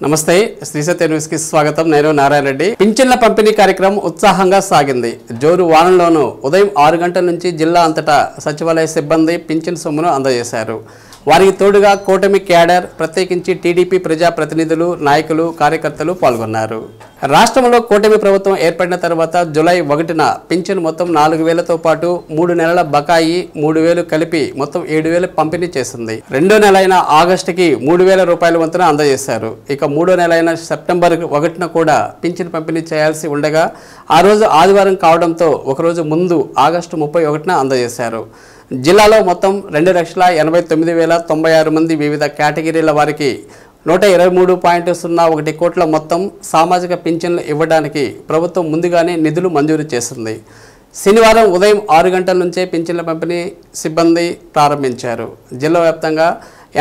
నమస్తే శ్రీసత్య న్యూస్ కి స్వాగతం. నేను నారాయణ రెడ్డి. పింఛన్ల పంపిణీ కార్యక్రమం ఉత్సాహంగా సాగింది. జోరు వారంలోనూ ఉదయం 6 గంటల నుంచి జిల్లా అంతటా సచివాలయ సిబ్బంది పింఛన్ సొమ్మును అందజేశారు. వారికి తోడుగా కూటమి క్యాడర్, ప్రత్యేకించి టీడీపీ ప్రజా ప్రతినిధులు, నాయకులు, కార్యకర్తలు పాల్గొన్నారు. రాష్ట్రంలో కూటమి ప్రభుత్వం ఏర్పడిన తర్వాత జూలై 1న పింఛన్ మొత్తం 4,000తో పాటు 3 నెలల బకాయి 3,000 కలిపి మొత్తం 7,000 పంపిణీ చేసింది. రెండో నెల అయిన ఆగస్టుకి 3,000 రూపాయల వంతున అందజేశారు. ఇక మూడో నెల అయిన సెప్టెంబర్ 1న కూడా పింఛన్ పంపిణీ చేయాల్సి ఉండగా ఆ రోజు ఆదివారం కావడంతో ఒకరోజు ముందు ఆగస్టు 31న అందజేశారు. జిల్లాలో మొత్తం 2,89,096 మంది వివిధ కేటగిరీల వారికి 123.01 కోట్ల మొత్తం సామాజిక పింఛన్లు ఇవ్వడానికి ప్రభుత్వం ముందుగానే నిధులు మంజూరు చేసింది. శనివారం ఉదయం 6 గంటల నుంచే పింఛన్ల పంపిణీ సిబ్బంది ప్రారంభించారు. జిల్లా వ్యాప్తంగా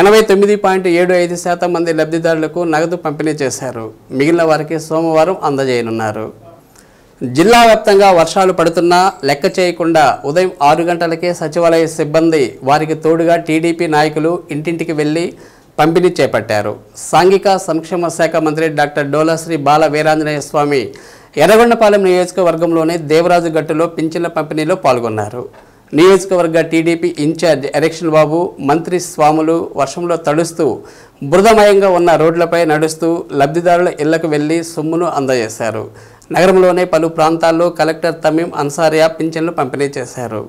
89.75% మంది లబ్ధిదారులకు నగదు పంపిణీ చేశారు. మిగిలిన వారికి సోమవారం అందజేయనున్నారు. జిల్లా వ్యాప్తంగా వర్షాలు పడుతున్నా లెక్క చేయకుండా ఉదయం 6 గంటలకే సచివాలయ సిబ్బంది వారికి తోడుగా టీడీపీ నాయకులు ఇంటింటికి వెళ్లి పంపిణీ చేపట్టారు. సాంఘిక సంక్షేమ శాఖ మంత్రి డాక్టర్ డోలాశ్రీ బాల వీరాంజనేయ స్వామి ఎర్రగొండపాలెం నియోజకవర్గంలోని దేవరాజు గట్టులో పింఛన్ల పంపిణీలో పాల్గొన్నారు. నియోజకవర్గ టీడీపీ ఇన్ఛార్జ్ ఎలక్షన్ బాబు, మంత్రి స్వాములు వర్షంలో తడుస్తూ బురదమయంగా ఉన్న రోడ్లపై నడుస్తూ లబ్ధిదారుల ఇళ్లకు వెళ్లి సొమ్మును అందజేశారు. నగరంలోనే పలు ప్రాంతాల్లో కలెక్టర్ తమీం అన్సారియా పింఛన్లు పంపిణీ చేశారు.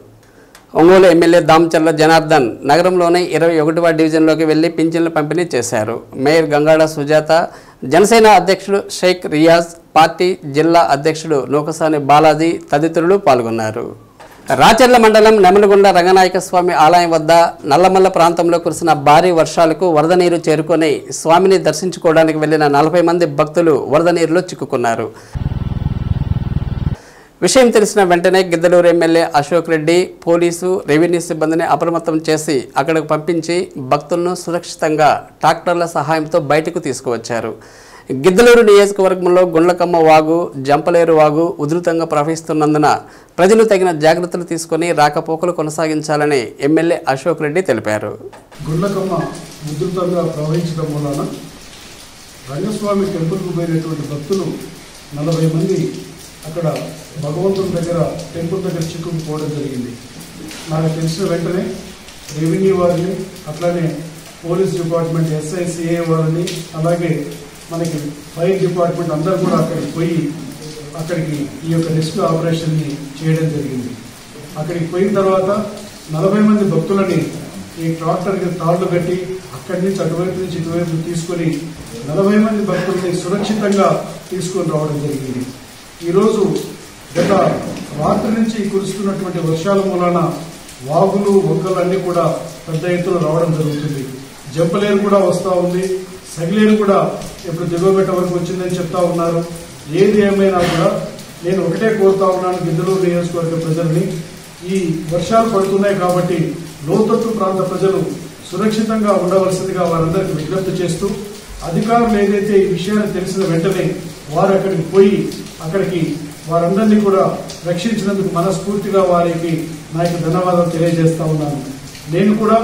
ఒంగోలు ఎమ్మెల్యే దామచర్ల జనార్దన్ నగరంలోనే 21వ డివిజన్లోకి వెళ్లి పింఛన్లు పంపిణీ చేశారు. మేయర్ గంగాడ సుజాత, జనసేన అధ్యక్షుడు షేక్ రియాజ్, పార్టీ జిల్లా అధ్యక్షుడు నూకసాని బాలాజీ తదితరులు పాల్గొన్నారు. రాచర్ల మండలం నెమలగొండ రంగనాయక స్వామి ఆలయం వద్ద నల్లమల్ల ప్రాంతంలో కురిసిన భారీ వర్షాలకు వరద నీరు చేరుకొని స్వామిని దర్శించుకోవడానికి వెళ్లిన 40 మంది భక్తులు వరద నీరులో చిక్కుకున్నారు. విషయం తెలిసిన వెంటనే Giddalur MLA Ashok Reddy police, revenue సిబ్బందిని అప్రమత్తం చేసి అక్కడికి పంపించి భక్తులను సురక్షితంగా ట్రాక్టర్ల సహాయంతో బయటకు తీసుకువచ్చారు. గిద్దలూరు నియోజకవర్గంలో గుండ్లకమ్మ వాగు, జంపలేరు వాగు ఉధృతంగా ప్రవహిస్తున్నందున ప్రజలు తగిన జాగ్రత్తలు తీసుకుని రాకపోకలు కొనసాగించాలని ఎమ్మెల్యే అశోక్ రెడ్డి తెలిపారు. గుండ్లకమ్మ ఉధృతంగా ప్రవహించడం వలన రంగస్వామి టెంపుల్కు పోయినటువంటి భక్తులు 40 మంది అక్కడ భగవంతుని దగ్గర టెంపుల్ దగ్గర చిక్కుకుపోవడం జరిగింది. నాకు తెలిసిన వెంటనే రెవెన్యూ వారిని, అట్లానే పోలీస్ డిపార్ట్మెంట్, SICA వారిని, అలాగే మనకి ఫైర్ డిపార్ట్మెంట్ అందరూ కూడా అక్కడికి ఈ యొక్క రెస్క్యూ ఆపరేషన్ని చేయడం జరిగింది. అక్కడికి పోయిన తర్వాత 40 మంది భక్తులని ఈ ట్రాక్టర్కి తాళ్లు కట్టి అక్కడి నుంచి అటువైపు నుంచి ఇటువైపు తీసుకొని 40 మంది భక్తుల్ని సురక్షితంగా తీసుకొని రావడం జరిగింది. ఈరోజు గత రాత్రి నుంచి కురుస్తున్నటువంటి వర్షాల మూలాన వాగులు, వంకలు అన్నీ కూడా పెద్ద ఎత్తున రావడం జరుగుతుంది. జంపలేరు కూడా వస్తూ ఉంది, సగిలేరు కూడా ఇప్పుడు దిగువబెట్ట వరకు వచ్చిందని చెప్తా ఉన్నారు. ఏది ఏమైనా కూడా నేను ఒకటే కోరుతా ఉన్నాను గిద్దలూరు నియోజకవర్గ ప్రజల్ని, ఈ వర్షాలు పడుతున్నాయి కాబట్టి లోతట్టు ప్రాంత ప్రజలు సురక్షితంగా ఉండవలసిందిగా వారందరికీ విజ్ఞప్తి చేస్తూ, అధికారులు ఏదైతే ఈ విషయాన్ని తెలిసిన వెంటనే వారు అక్కడికి వారందరినీ కూడా రక్షించినందుకు మనస్ఫూర్తిగా వారికి నా యొక్క ధన్యవాదాలు తెలియజేస్తా ఉన్నాను. నేను కూడా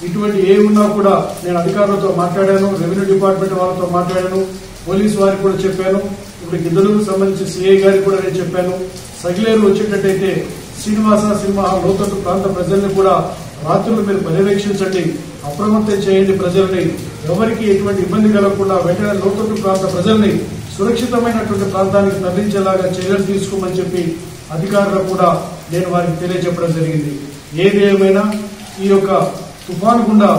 ఇటువంటి ఏమున్నా కూడా నేను అధికారులతో మాట్లాడాను, రెవెన్యూ డిపార్ట్మెంట్ వాళ్ళతో మాట్లాడాను, పోలీసు వారికి కూడా చెప్పాను. ఇప్పుడు గిద్దలూరుకు సంబంధించి CI గారికి కూడా నేను చెప్పాను. సగిలేరు వచ్చేటట్టయితే శ్రీనివాస సినిమా లోతట్టు ప్రాంత ప్రజల్ని కూడా రాత్రులు మీరు పర్యవేక్షించండి, అప్రమత్తం చేయండి. ప్రజల్ని ఎవరికి ఎటువంటి ఇబ్బంది కలగకుండా వెంటనే లోతట్టు ప్రాంత ప్రజల్ని సురక్షితమైనటువంటి ప్రాంతానికి తరలించేలాగా చర్యలు తీసుకోమని చెప్పి అధికారులకు కూడా నేను వారికి తెలియజెప్పడం జరిగింది. ఏది ఏమైనా ఈ యొక్క తుఫాను గుండా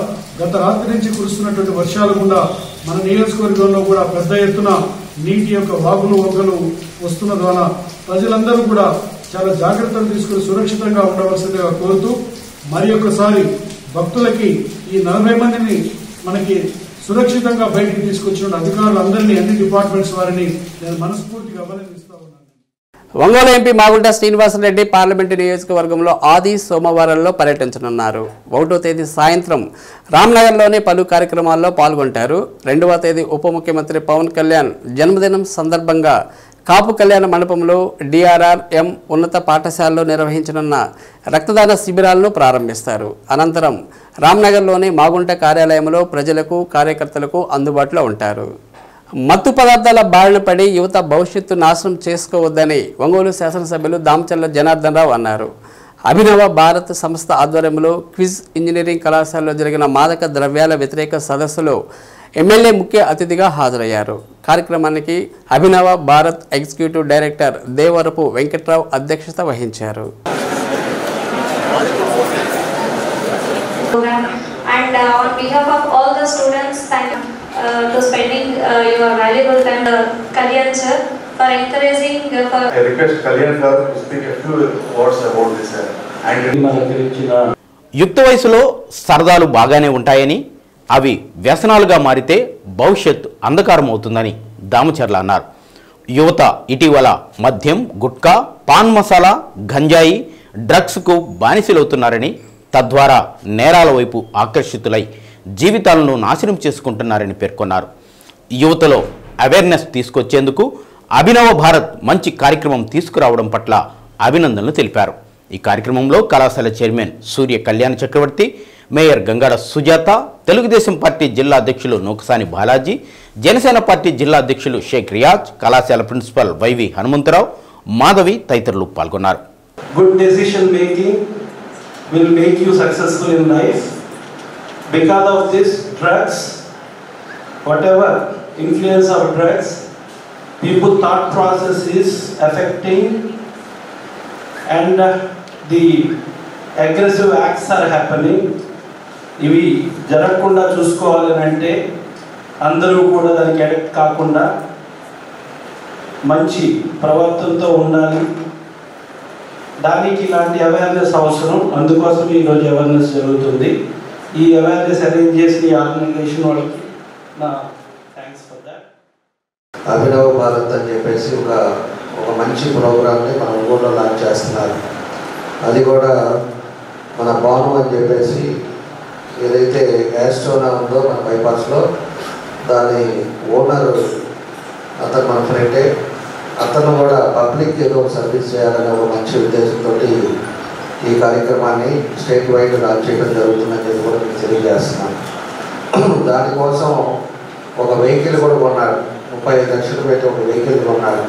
గత రాత్రి నుంచి కురుస్తున్నటువంటి వర్షాల గుండా మన నియోజకవర్గంలో కూడా పెద్ద ఎత్తున నీటి యొక్క వాగులు, వంకలు వస్తున్న ద్వారా ప్రజలందరూ కూడా చాలా జాగ్రత్తలు తీసుకుని సురక్షితంగా ఉండవలసిందిగా కోరుతూ, మరి ఒక్కసారి భక్తులకి ఈ 40 మందిని మనకి సురక్షితంగా బయటికి తీసుకొచ్చిన అధికారులందరినీ, అన్ని డిపార్ట్మెంట్స్ వారిని నేను మనస్ఫూర్తిగా అభినందిస్తా ఉన్నాను. ఒంగోలు ఎంపీ మాగుంట శ్రీనివాసరెడ్డి పార్లమెంటు నియోజకవర్గంలో ఆది సోమవారంలో పర్యటించనున్నారు. 1వ తేదీ సాయంత్రం రామ్నగర్లోని పలు కార్యక్రమాల్లో పాల్గొంటారు. 2వ తేదీ ఉప ముఖ్యమంత్రి పవన్ కళ్యాణ్ జన్మదినం సందర్భంగా కాపు కళ్యాణ మండపంలో DRRM ఉన్నత పాఠశాలలో నిర్వహించనున్న రక్తదాన శిబిరాలను ప్రారంభిస్తారు. అనంతరం రామ్నగర్లోని మాగుంట కార్యాలయంలో ప్రజలకు, కార్యకర్తలకు అందుబాటులో ఉంటారు. మత్తు పదార్థాల బారిన పడి యువత భవిష్యత్తు నాశనం చేసుకోవద్దని ఒంగోలు శాసనసభ్యులు దామచర్ల జనార్దన్ రావు అన్నారు. అభినవ భారత్ సంస్థ ఆధ్వర్యంలో క్విజ్ ఇంజనీరింగ్ కళాశాలలో జరిగిన మాదక ద్రవ్యాల వ్యతిరేక సదస్సులో ఎమ్మెల్యే ముఖ్య అతిథిగా హాజరయ్యారు. కార్యక్రమానికి అభినవ భారత్ ఎగ్జిక్యూటివ్ డైరెక్టర్ దేవరపు వెంకట్రావు అధ్యక్షత వహించారు. And on behalf of all the students, thank you for spending your valuable time, Kalyan sir, for encouraging. I request Kalyan sir to speak a few words about this. యుక్త వయసులో సరదాలు బాగానే ఉంటాయని, అవి వ్యసనాలుగా మారితే భవిష్యత్తు అంధకారం అవుతుందని దామచర్ల అన్నారు. యువత ఇటీవల మద్యం, గుట్కా, పాన్ మసాలా, గంజాయి, డ్రగ్స్కు బానిసలవుతున్నారని, తద్వారా నేరాల వైపు ఆకర్షితులై జీవితాలను నాశనం చేసుకుంటున్నారని పేర్కొన్నారు. యువతలో అవేర్నెస్ తీసుకొచ్చేందుకు అభినవ భారత్ మంచి కార్యక్రమం తీసుకురావడం పట్ల అభినందనలు తెలిపారు. ఈ కార్యక్రమంలో కళాశాల చైర్మన్ సూర్య కళ్యాణ చక్రవర్తి, మేయర్ గంగాడ సుజాత, తెలుగుదేశం పార్టీ జిల్లా అధ్యక్షులు నూకసాని బాలాజీ, జనసేన పార్టీ జిల్లా అధ్యక్షులు షేక్ రియాజ్, కళాశాల ప్రిన్సిపల్ వైవి హనుమంతరావు, మాధవి తదితరులు పాల్గొన్నారు. Good decision making will make you successful in life. Because of this drugs, whatever influence of drugs, people thought process is affecting, and the aggressive acts are happening. ఇవి జరగకుండా చూసుకోవాలని అంటే అందరూ కూడా దానికి అడిక్ట్ కాకుండా మంచి ప్రవర్తనతో ఉండాలి. దానికి ఇలాంటి అవేర్నెస్ అవసరం. అందుకోసం ఈరోజు అవేర్నెస్ జరుగుతుంది. ఈ అవేర్నెస్ అరేంజ్ చేసిన ఈ ఆర్గనైజేషన్ వాళ్ళకి నా థ్యాంక్స్ ఫర్ దాట్. అభినవ భారత్ అని చెప్పేసి ఒక మంచి ప్రోగ్రామ్ని మన ఊళ్ళో లాంచ్ చేస్తున్నారు. అది కూడా మన భవనం అని చెప్పేసి ఏదైతే యాస్ట్రోనా ఉందో మన బైపాస్లో, దాని ఓనర్ అతను మన ఫ్రెండే. అతను కూడా పబ్లిక్ ఏదో ఒక సర్వీస్ చేయాలనే ఒక మంచి ఉద్దేశంతో ఈ కార్యక్రమాన్ని స్టేట్ వైడ్ లాంచ్ చేయడం జరుగుతుందని చెప్పి కూడా మీకు తెలియజేస్తున్నాను. దానికోసం ఒక వెహికల్ కూడా కొన్నాడు. 35 లక్షలు పెట్టి ఒక వెహికల్ కొన్నాడు.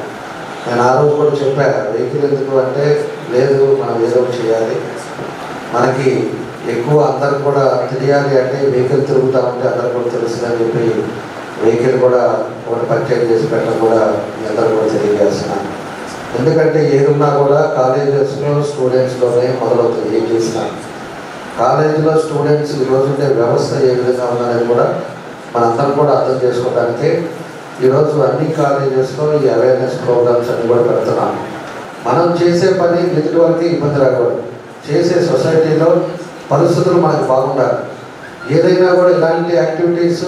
నేను ఆ రోజు కూడా చెప్పాను, వెహికల్ ఎందుకు అంటే, లేదు మనం ఏదో చేయాలి, మనకి ఎక్కువ అందరికి కూడా తెలియాలి అంటే వెహికల్ తిరుగుతూ ఉంటే అందరికి కూడా తెలుస్తుందని చెప్పి వెహికల్ కూడా ఒకటి పర్చేజ్ చేసి పెట్టడం కూడా మీ అందరూ కూడా తెలియజేస్తున్నాను. ఎందుకంటే ఏదున్నా కూడా కాలేజెస్లో స్టూడెంట్స్లోనే మొదలవుతుంది. ఏం చేసినా కాలేజీలో స్టూడెంట్స్ ఈరోజు ఉండే వ్యవస్థ ఏ విధంగా ఉందనేది కూడా మనందరం కూడా అర్థం చేసుకోవడానికి ఈరోజు అన్ని కాలేజెస్లో ఈ అవేర్నెస్ ప్రోగ్రామ్స్ అన్ని కూడా పెడుతున్నాం. మనం చేసే పని ఎదుటి వారికి ఇబ్బంది రాకూడదు. చేసే సొసైటీలో పరిస్థితులు మనకు బాగుండాలి. ఏదైనా కూడా ఇలాంటి యాక్టివిటీస్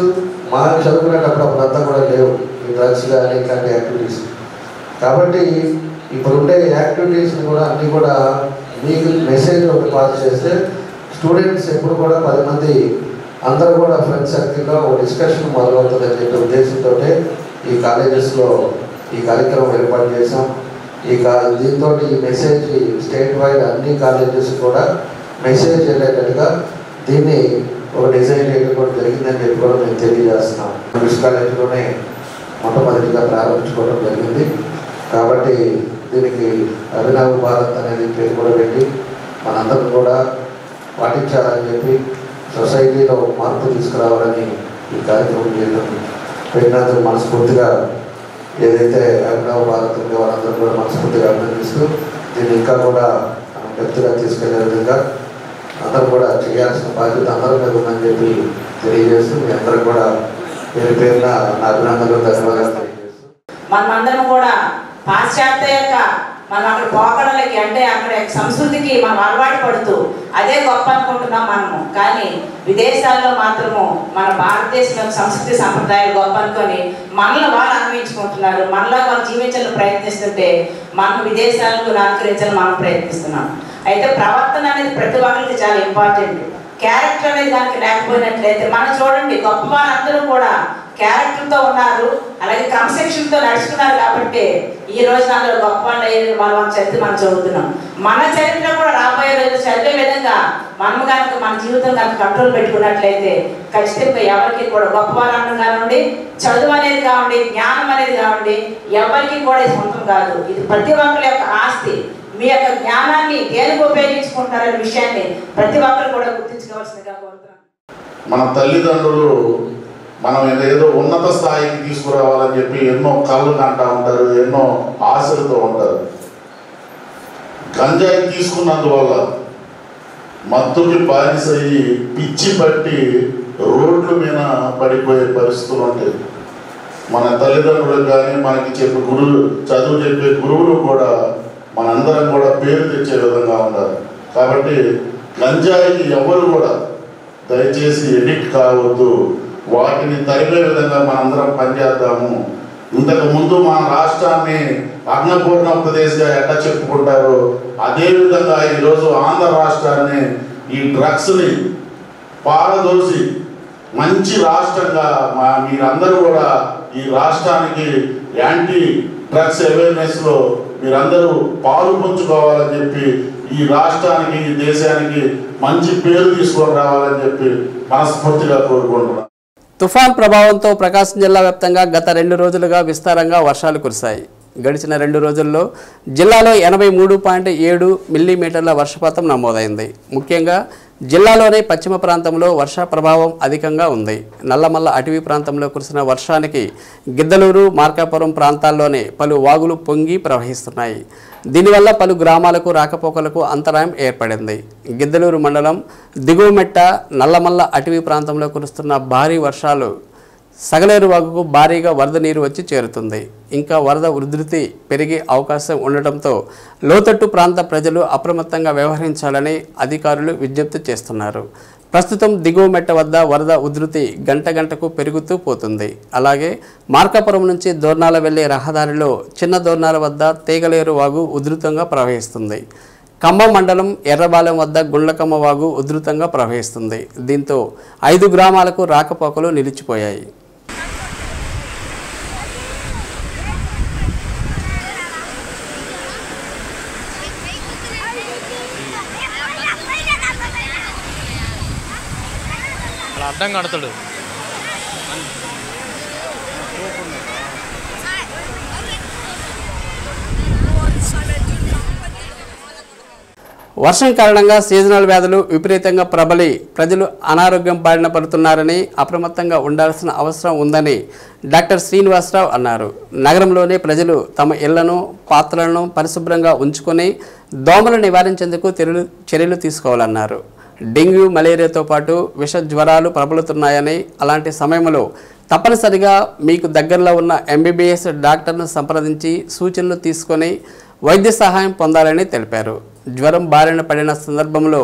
మనం చదువుకునేటప్పుడు అప్పుడంతా కూడా లేవు, ఈ డ్రగ్స్ కానీ ఇలాంటి యాక్టివిటీస్. కాబట్టి ఇప్పుడు ఉండే యాక్టివిటీస్ని కూడా అన్నీ కూడా మీకు మెసేజ్ ఒకటి పాస్ చేస్తే స్టూడెంట్స్ ఎప్పుడు కూడా 10 మంది అందరూ కూడా ఫ్రెండ్స్ సర్కిల్లో ఒక డిస్కషన్ మొదలవుతుందని చెప్పే ఉద్దేశంతో ఈ కాలేజెస్లో ఈ కార్యక్రమం ఏర్పాటు చేసాం. దీంతో ఈ మెసేజ్ స్టేట్ వైడ్ అన్ని కాలేజెస్ కూడా మెసేజ్ వెళ్ళేటట్టుగా దీన్ని ఒక డిజైన్ చేయడం కూడా జరిగిందని చెప్పి కూడా మేము తెలియజేస్తున్నాం. మిస్ కాలేజీలోనే మొట్టమొదటిగా ప్రారంభించుకోవడం జరిగింది. కాబట్టి దీనికి అభినవ్ భారత్ అనేది పేరు కూడా పెట్టి మనందరం కూడా పాటించాలని చెప్పి సొసైటీలో మార్పు తీసుకురావాలని ఈ కార్యక్రమం చేయడం పెట్టినందుకు మనస్ఫూర్తిగా ఏదైతే అభినవ్ భారత్ ఉండే వాళ్ళందరూ కూడా మనస్ఫూర్తిగా అభినందిస్తూ దీన్ని ఇంకా కూడా వ్యక్తిగా తీసుకెళ్లే విధంగా అందరూ కూడా చేయాల్సిన బాధ్యత అందరి మీద ఉందని చెప్పి తెలియజేస్తూ మీ అందరూ కూడా పేరు పేరున నా అభినందనలు ధన్యవాదాలు తెలియజేస్తూ మనమందరం కూడా పాశ్చాత్య యొక్క మనం అక్కడ పోకడలకి అంటే అక్కడ సంస్కృతికి మనం అలవాటు పడుతూ అదే గొప్ప అనుకుంటున్నాం మనము. కానీ విదేశాల్లో మాత్రము మన భారతదేశం సంస్కృతి సంప్రదాయాలు గొప్ప అనుకొని మనలో వాళ్ళు అన్వయించుకుంటున్నారు. మనలో వాళ్ళు జీవించాలని ప్రయత్నిస్తుంటే మనం విదేశాలకు అనుకరించాలని మనం ప్రయత్నిస్తున్నాం. అయితే ప్రవర్తన అనేది ప్రతి ఒక్కరికి చాలా ఇంపార్టెంట్. క్యారెక్టర్ అనేది దానికి లేకపోయినట్లయితే మనం చూడండి గొప్ప వారందరూ కూడా క్యారెక్టర్తో ఉన్నారు, అలాగే క్రమశిక్షణతో నడుచుకున్నారు కాబట్టి ఈ రోజు అందరూ గొప్ప వాళ్ళు అయ్యేది మనం చరిత్ర మనం చదువుతున్నాం. మన చరిత్ర కూడా రాబోయే రోజు చదివే విధంగా మనం కనుక మన జీవితం కనుక కంట్రోల్ పెట్టుకున్నట్లయితే ఖచ్చితంగా ఎవరికి కూడా గొప్ప వారు కానివ్వండి, చదువు అనేది కావండి, జ్ఞానం అనేది కావండి, ఎవరికి కూడా సొంతం కాదు. ఇది ప్రతి ఒక్కరి యొక్క ఆస్తి. మీ యొక్క జ్ఞానాన్ని దేనికి ఉపయోగించుకుంటారనే విషయాన్ని ప్రతి ఒక్కరు కూడా గుర్తించుకోవాల్సిందిగా కోరుతున్నాను. మన తల్లిదండ్రులు మనం ఏదో ఉన్నత స్థాయికి తీసుకురావాలని చెప్పి ఎన్నో కళ్ళు కంటా ఉంటారు, ఎన్నో ఆశలతో ఉంటారు. గంజాయి తీసుకున్నందువల్ల మత్తుకి బానిసయ్యి పిచ్చి పట్టి రోడ్ల మీద పడిపోయే పరిస్థితులు ఉంటాయి. మన తల్లిదండ్రులకు కానీ మనకి చదువు చెప్పే గురువులు కూడా మనందరం కూడా పేరు తెచ్చే విధంగా ఉండాలి. కాబట్టి గంజాయికి ఎవరు కూడా దయచేసి ఎడిక్ట్ కావద్దు. వాటిని తరిమే విధంగా మనందరం పనిచేద్దాము. ఇంతకు ముందు మన రాష్ట్రాన్ని అన్నపూర్ణ ప్రదేశ్గా ఎట్లా చెప్పుకుంటారో అదేవిధంగా ఈరోజు ఆంధ్ర రాష్ట్రాన్ని ఈ డ్రగ్స్ని పారదోసి మంచి రాష్ట్రంగా మీరందరూ కూడా ఈ రాష్ట్రానికి యాంటీ డ్రగ్స్ అవేర్నెస్లో మీరందరూ పాలు పంచుకోవాలని చెప్పి ఈ రాష్ట్రానికి ఈ దేశానికి మంచి పేరు తీసుకొని రావాలని చెప్పి మనస్ఫూర్తిగా కోరుకుంటున్నాను. తుఫాన్ ప్రభావంతో ప్రకాశం జిల్లా వ్యాప్తంగా గత 2 రోజులుగా విస్తారంగా వర్షాలు కురిశాయి. గడిచిన 2 రోజుల్లో జిల్లాలో 83.7 మిల్లీమీటర్ల వర్షపాతం నమోదైంది. ముఖ్యంగా జిల్లాలోని పశ్చిమ ప్రాంతంలో వర్ష ప్రభావం అధికంగా ఉంది. నల్లమల్ల అటవీ ప్రాంతంలో కురిసిన వర్షానికి గిద్దలూరు, మార్కాపురం ప్రాంతాల్లోని పలు వాగులు పొంగి ప్రవహిస్తున్నాయి. దీనివల్ల పలు గ్రామాలకు రాకపోకలకు అంతరాయం ఏర్పడింది. గిద్దలూరు మండలం దిగువమెట్ట, నల్లమల్ల అటవీ ప్రాంతంలో కురుస్తున్న భారీ వర్షాలు సగలేరు వాగుకు భారీగా వరద నీరు వచ్చి చేరుతుంది. ఇంకా వరద ఉధృతి పెరిగే అవకాశం ఉండటంతో లోతట్టు ప్రాంత ప్రజలు అప్రమత్తంగా వ్యవహరించాలని అధికారులు విజ్ఞప్తి చేస్తున్నారు. ప్రస్తుతం దిగువ మెట్ట వద్ద వరద ఉధృతి గంటకు పెరుగుతూ పోతుంది. అలాగే మార్కాపురం నుంచి దోర్నాల వెళ్లే రహదారిలో చిన్న దోర్నాల వద్ద తీగలేరు వాగు ఉధృతంగా ప్రవహిస్తుంది. ఖమ్మం మండలం ఎర్రబాలెం వద్ద గుండ్లకమ్మ వాగు ఉధృతంగా ప్రవహిస్తుంది. దీంతో 5 గ్రామాలకు రాకపోకలు నిలిచిపోయాయి. అడ్డం కడతాడు. వర్షం కారణంగా సీజనల్ వ్యాధులు విపరీతంగా ప్రబలి ప్రజలు అనారోగ్యం బారిన పడుతున్నారని, అప్రమత్తంగా ఉండాల్సిన అవసరం ఉందని డాక్టర్ శ్రీనివాసరావు అన్నారు. నగరంలోని ప్రజలు తమ ఇళ్లను, పాత్రలను పరిశుభ్రంగా ఉంచుకొని దోమలు నివారించేందుకు చర్యలు తీసుకోవాలన్నారు. డెంగ్యూ, మలేరియాతో పాటు విష జ్వరాలు ప్రబలుతున్నాయని, అలాంటి సమయంలో తప్పనిసరిగా మీకు దగ్గరలో ఉన్న ఎంబీబీఎస్ డాక్టర్ను సంప్రదించి సూచనలు తీసుకొని వైద్య సహాయం పొందాలని తెలిపారు. జ్వరం బారిన పడిన సందర్భంలో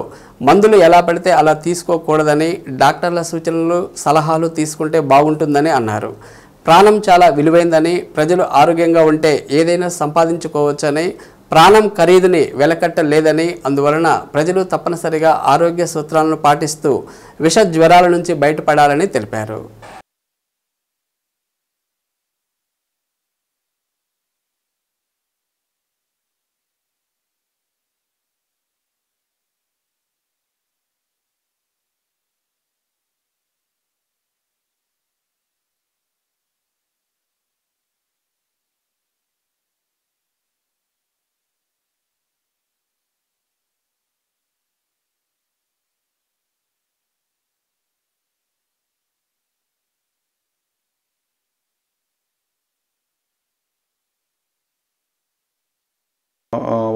మందులు ఎలా పడితే అలా తీసుకోకూడదని, డాక్టర్ల సూచనలు, సలహాలు తీసుకుంటే బాగుంటుందని అన్నారు. ప్రాణం చాలా విలువైందని, ప్రజలు ఆరోగ్యంగా ఉంటే ఏదైనా సంపాదించుకోవచ్చని, ప్రాణం ఖరీదుని వెలకట్టలేదని, అందువలన ప్రజలు తప్పనిసరిగా ఆరోగ్య సూత్రాలను పాటిస్తూ విష జ్వరాల నుంచి బయటపడాలని తెలిపారు.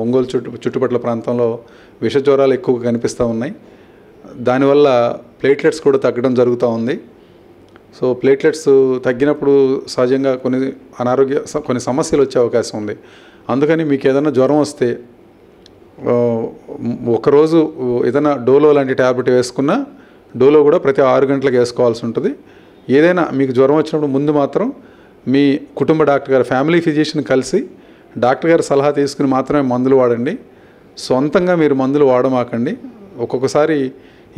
ఒంగోలు చుట్టుపక్కల ప్రాంతంలో విష జ్వరాలు ఎక్కువగా కనిపిస్తూ ఉన్నాయి. దానివల్ల ప్లేట్లెట్స్ కూడా తగ్గడం జరుగుతూ ఉంది. సో ప్లేట్లెట్స్ తగ్గినప్పుడు సహజంగా కొన్ని సమస్యలు వచ్చే అవకాశం ఉంది. అందుకని మీకు ఏదైనా జ్వరం వస్తే ఒకరోజు ఏదైనా డోలో లాంటి ట్యాబ్లెట్ వేసుకున్నా, డోలో కూడా ప్రతి 6 గంటలకు వేసుకోవాల్సి ఉంటుంది. ఏదైనా మీకు జ్వరం వచ్చినప్పుడు ముందు మాత్రం మీ కుటుంబ డాక్టర్ గారు, ఫ్యామిలీ ఫిజిషియన్ కలిసి డాక్టర్ గారి సలహా తీసుకుని మాత్రమే మందులు వాడండి. సొంతంగా మీరు మందులు వాడమాకండి. ఒక్కొక్కసారి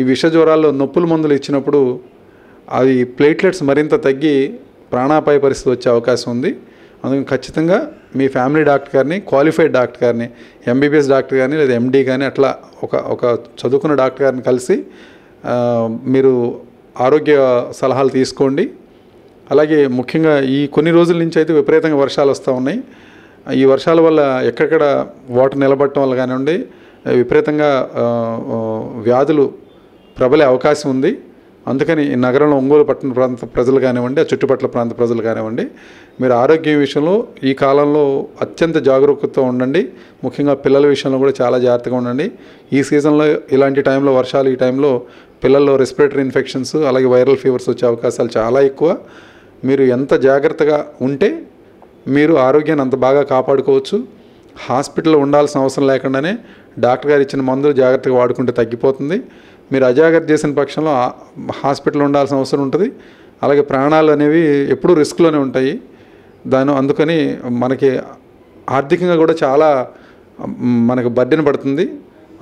ఈ విష జ్వరాల్లో నొప్పుల మందులు ఇచ్చినప్పుడు అవి ప్లేట్లెట్స్ మరింత తగ్గి ప్రాణాపాయ పరిస్థితి వచ్చే అవకాశం ఉంది. అందుకని ఖచ్చితంగా మీ ఫ్యామిలీ డాక్టర్ గారిని, క్వాలిఫైడ్ డాక్టర్ గారిని, ఎంబీబీఎస్ డాక్టర్ గారిని లేదా ఎండీ కానీ అట్లా ఒక చదువుకున్న డాక్టర్ గారిని కలిసి మీరు ఆరోగ్య సలహాలు తీసుకోండి. అలాగే ముఖ్యంగా ఈ కొన్ని రోజుల నుంచి అయితే విపరీతంగా వర్షాలు వస్తూ ఉన్నాయి. ఈ వర్షాల వల్ల ఎక్కడెక్కడ వాటర్ నిలబడటం వల్ల కానివ్వండి విపరీతంగా వ్యాధులు ప్రబలే అవకాశం ఉంది. అందుకని ఈ నగరంలో ఒంగోలు పట్టణ ప్రాంత ప్రజలు కానివ్వండి, ఆ చుట్టుపక్కల ప్రాంత ప్రజలు కానివ్వండి, మీరు ఆరోగ్యం విషయంలో ఈ కాలంలో అత్యంత జాగరూకతతో ఉండండి. ముఖ్యంగా పిల్లల విషయంలో కూడా చాలా జాగ్రత్తగా ఉండండి. ఈ సీజన్లో ఇలాంటి టైంలో వర్షాలు ఈ టైంలో పిల్లల్లో రెస్పిరేటరీ ఇన్ఫెక్షన్స్ అలాగే వైరల్ ఫీవర్స్ వచ్చే అవకాశాలు చాలా ఎక్కువ. మీరు ఎంత జాగ్రత్తగా ఉంటే మీరు ఆరోగ్యాన్ని అంత బాగా కాపాడుకోవచ్చు. హాస్పిటల్లో ఉండాల్సిన అవసరం లేకుండానే డాక్టర్ గారు ఇచ్చిన మందులు జాగ్రత్తగా వాడుకుంటే తగ్గిపోతుంది. మీరు అజాగ్రత్త చేసిన పక్షంలో హాస్పిటల్లో ఉండాల్సిన అవసరం ఉంటుంది. అలాగే ప్రాణాలు అనేవి ఎప్పుడూ రిస్క్లోనే ఉంటాయి. అందుకని మనకి ఆర్థికంగా కూడా చాలా మనకు బర్డెన్ పడుతుంది.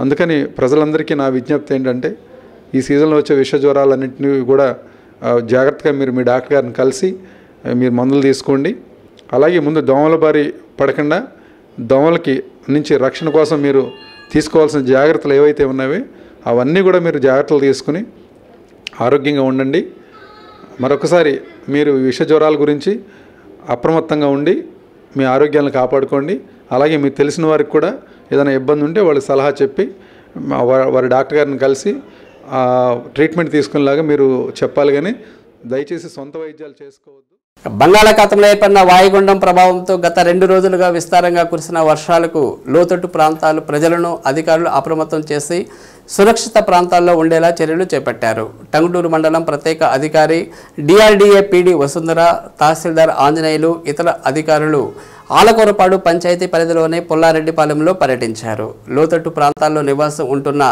అందుకని ప్రజలందరికీ నా విజ్ఞప్తి ఏంటంటే ఈ సీజన్లో వచ్చే విష జ్వరాలన్నింటినీ కూడా జాగ్రత్తగా మీరు మీ డాక్టర్ గారిని కలిసి మీరు మందులు తీసుకోండి. అలాగే ముందు దోమల బారి పడకుండా దోమలకి నుంచి రక్షణ కోసం మీరు తీసుకోవాల్సిన జాగ్రత్తలు ఏవైతే ఉన్నాయో అవన్నీ కూడా మీరు జాగ్రత్తలు తీసుకుని ఆరోగ్యంగా ఉండండి. మరొకసారి మీరు విష జ్వరాల గురించి అప్రమత్తంగా ఉండి మీ ఆరోగ్యాలను కాపాడుకోండి. అలాగే మీకు తెలిసిన వారికి కూడా ఏదైనా ఇబ్బంది ఉంటే వాళ్ళకి సలహా చెప్పి వారి డాక్టర్ గారిని కలిసి ట్రీట్మెంట్ తీసుకునేలాగా మీరు చెప్పాలి. కానీ దయచేసి సొంత వైద్యాలు చేసుకోవద్దు. బంగాళాఖాతంలో ఏర్పడిన వాయుగుండం ప్రభావంతో గత 2 రోజులుగా విస్తారంగా కురిసిన వర్షాలకు లోతట్టు ప్రాంతాలు ప్రజలను అధికారులు అప్రమత్తం చేసి సురక్షిత ప్రాంతాల్లో ఉండేలా చర్యలు చేపట్టారు. టంగుటూరు మండలం ప్రత్యేక అధికారి డిఆర్డీఏ పీడీ వసుంధర, తహసీల్దార్ ఆంజనేయులు, ఇతర అధికారులు ఆలకూరపాడు పంచాయతీ పరిధిలోని పుల్లారెడ్డిపాలెంలో పర్యటించారు. లోతట్టు ప్రాంతాల్లో నివాసం ఉంటున్న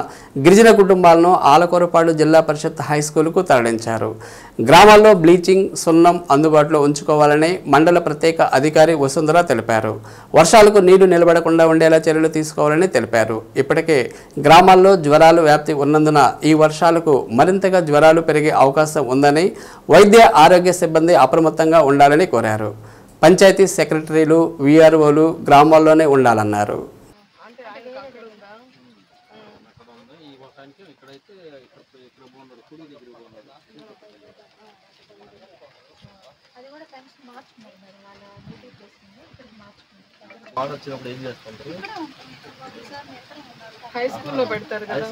గిరిజన కుటుంబాలను ఆలకూరపాడు జిల్లా పరిషత్ హైస్కూల్కు తరలించారు. గ్రామాల్లో బ్లీచింగ్, సున్నం అందుబాటులో ఉంచుకోవాలని మండల ప్రత్యేక అధికారి వసుంధర తెలిపారు. వర్షాలకు నీరు నిలబడకుండా ఉండేలా చర్యలు తీసుకోవాలని తెలిపారు. ఇప్పటికే గ్రామాల్లో జ్వరాలు వ్యాప్తి ఉన్నందున ఈ వర్షాలకు మరింతగా జ్వరాలు పెరిగే అవకాశం ఉందని వైద్య ఆరోగ్య సిబ్బంది అప్రమత్తంగా ఉండాలని కోరారు. పంచాయతీ సెక్రటరీలు, వీఆర్ఓలు గ్రామాల్లోనే ఉండాలన్నారు. వచ్చినప్పుడు ఏం చేస్తుంటారు? హై స్కూల్లో పెడతారు కదా.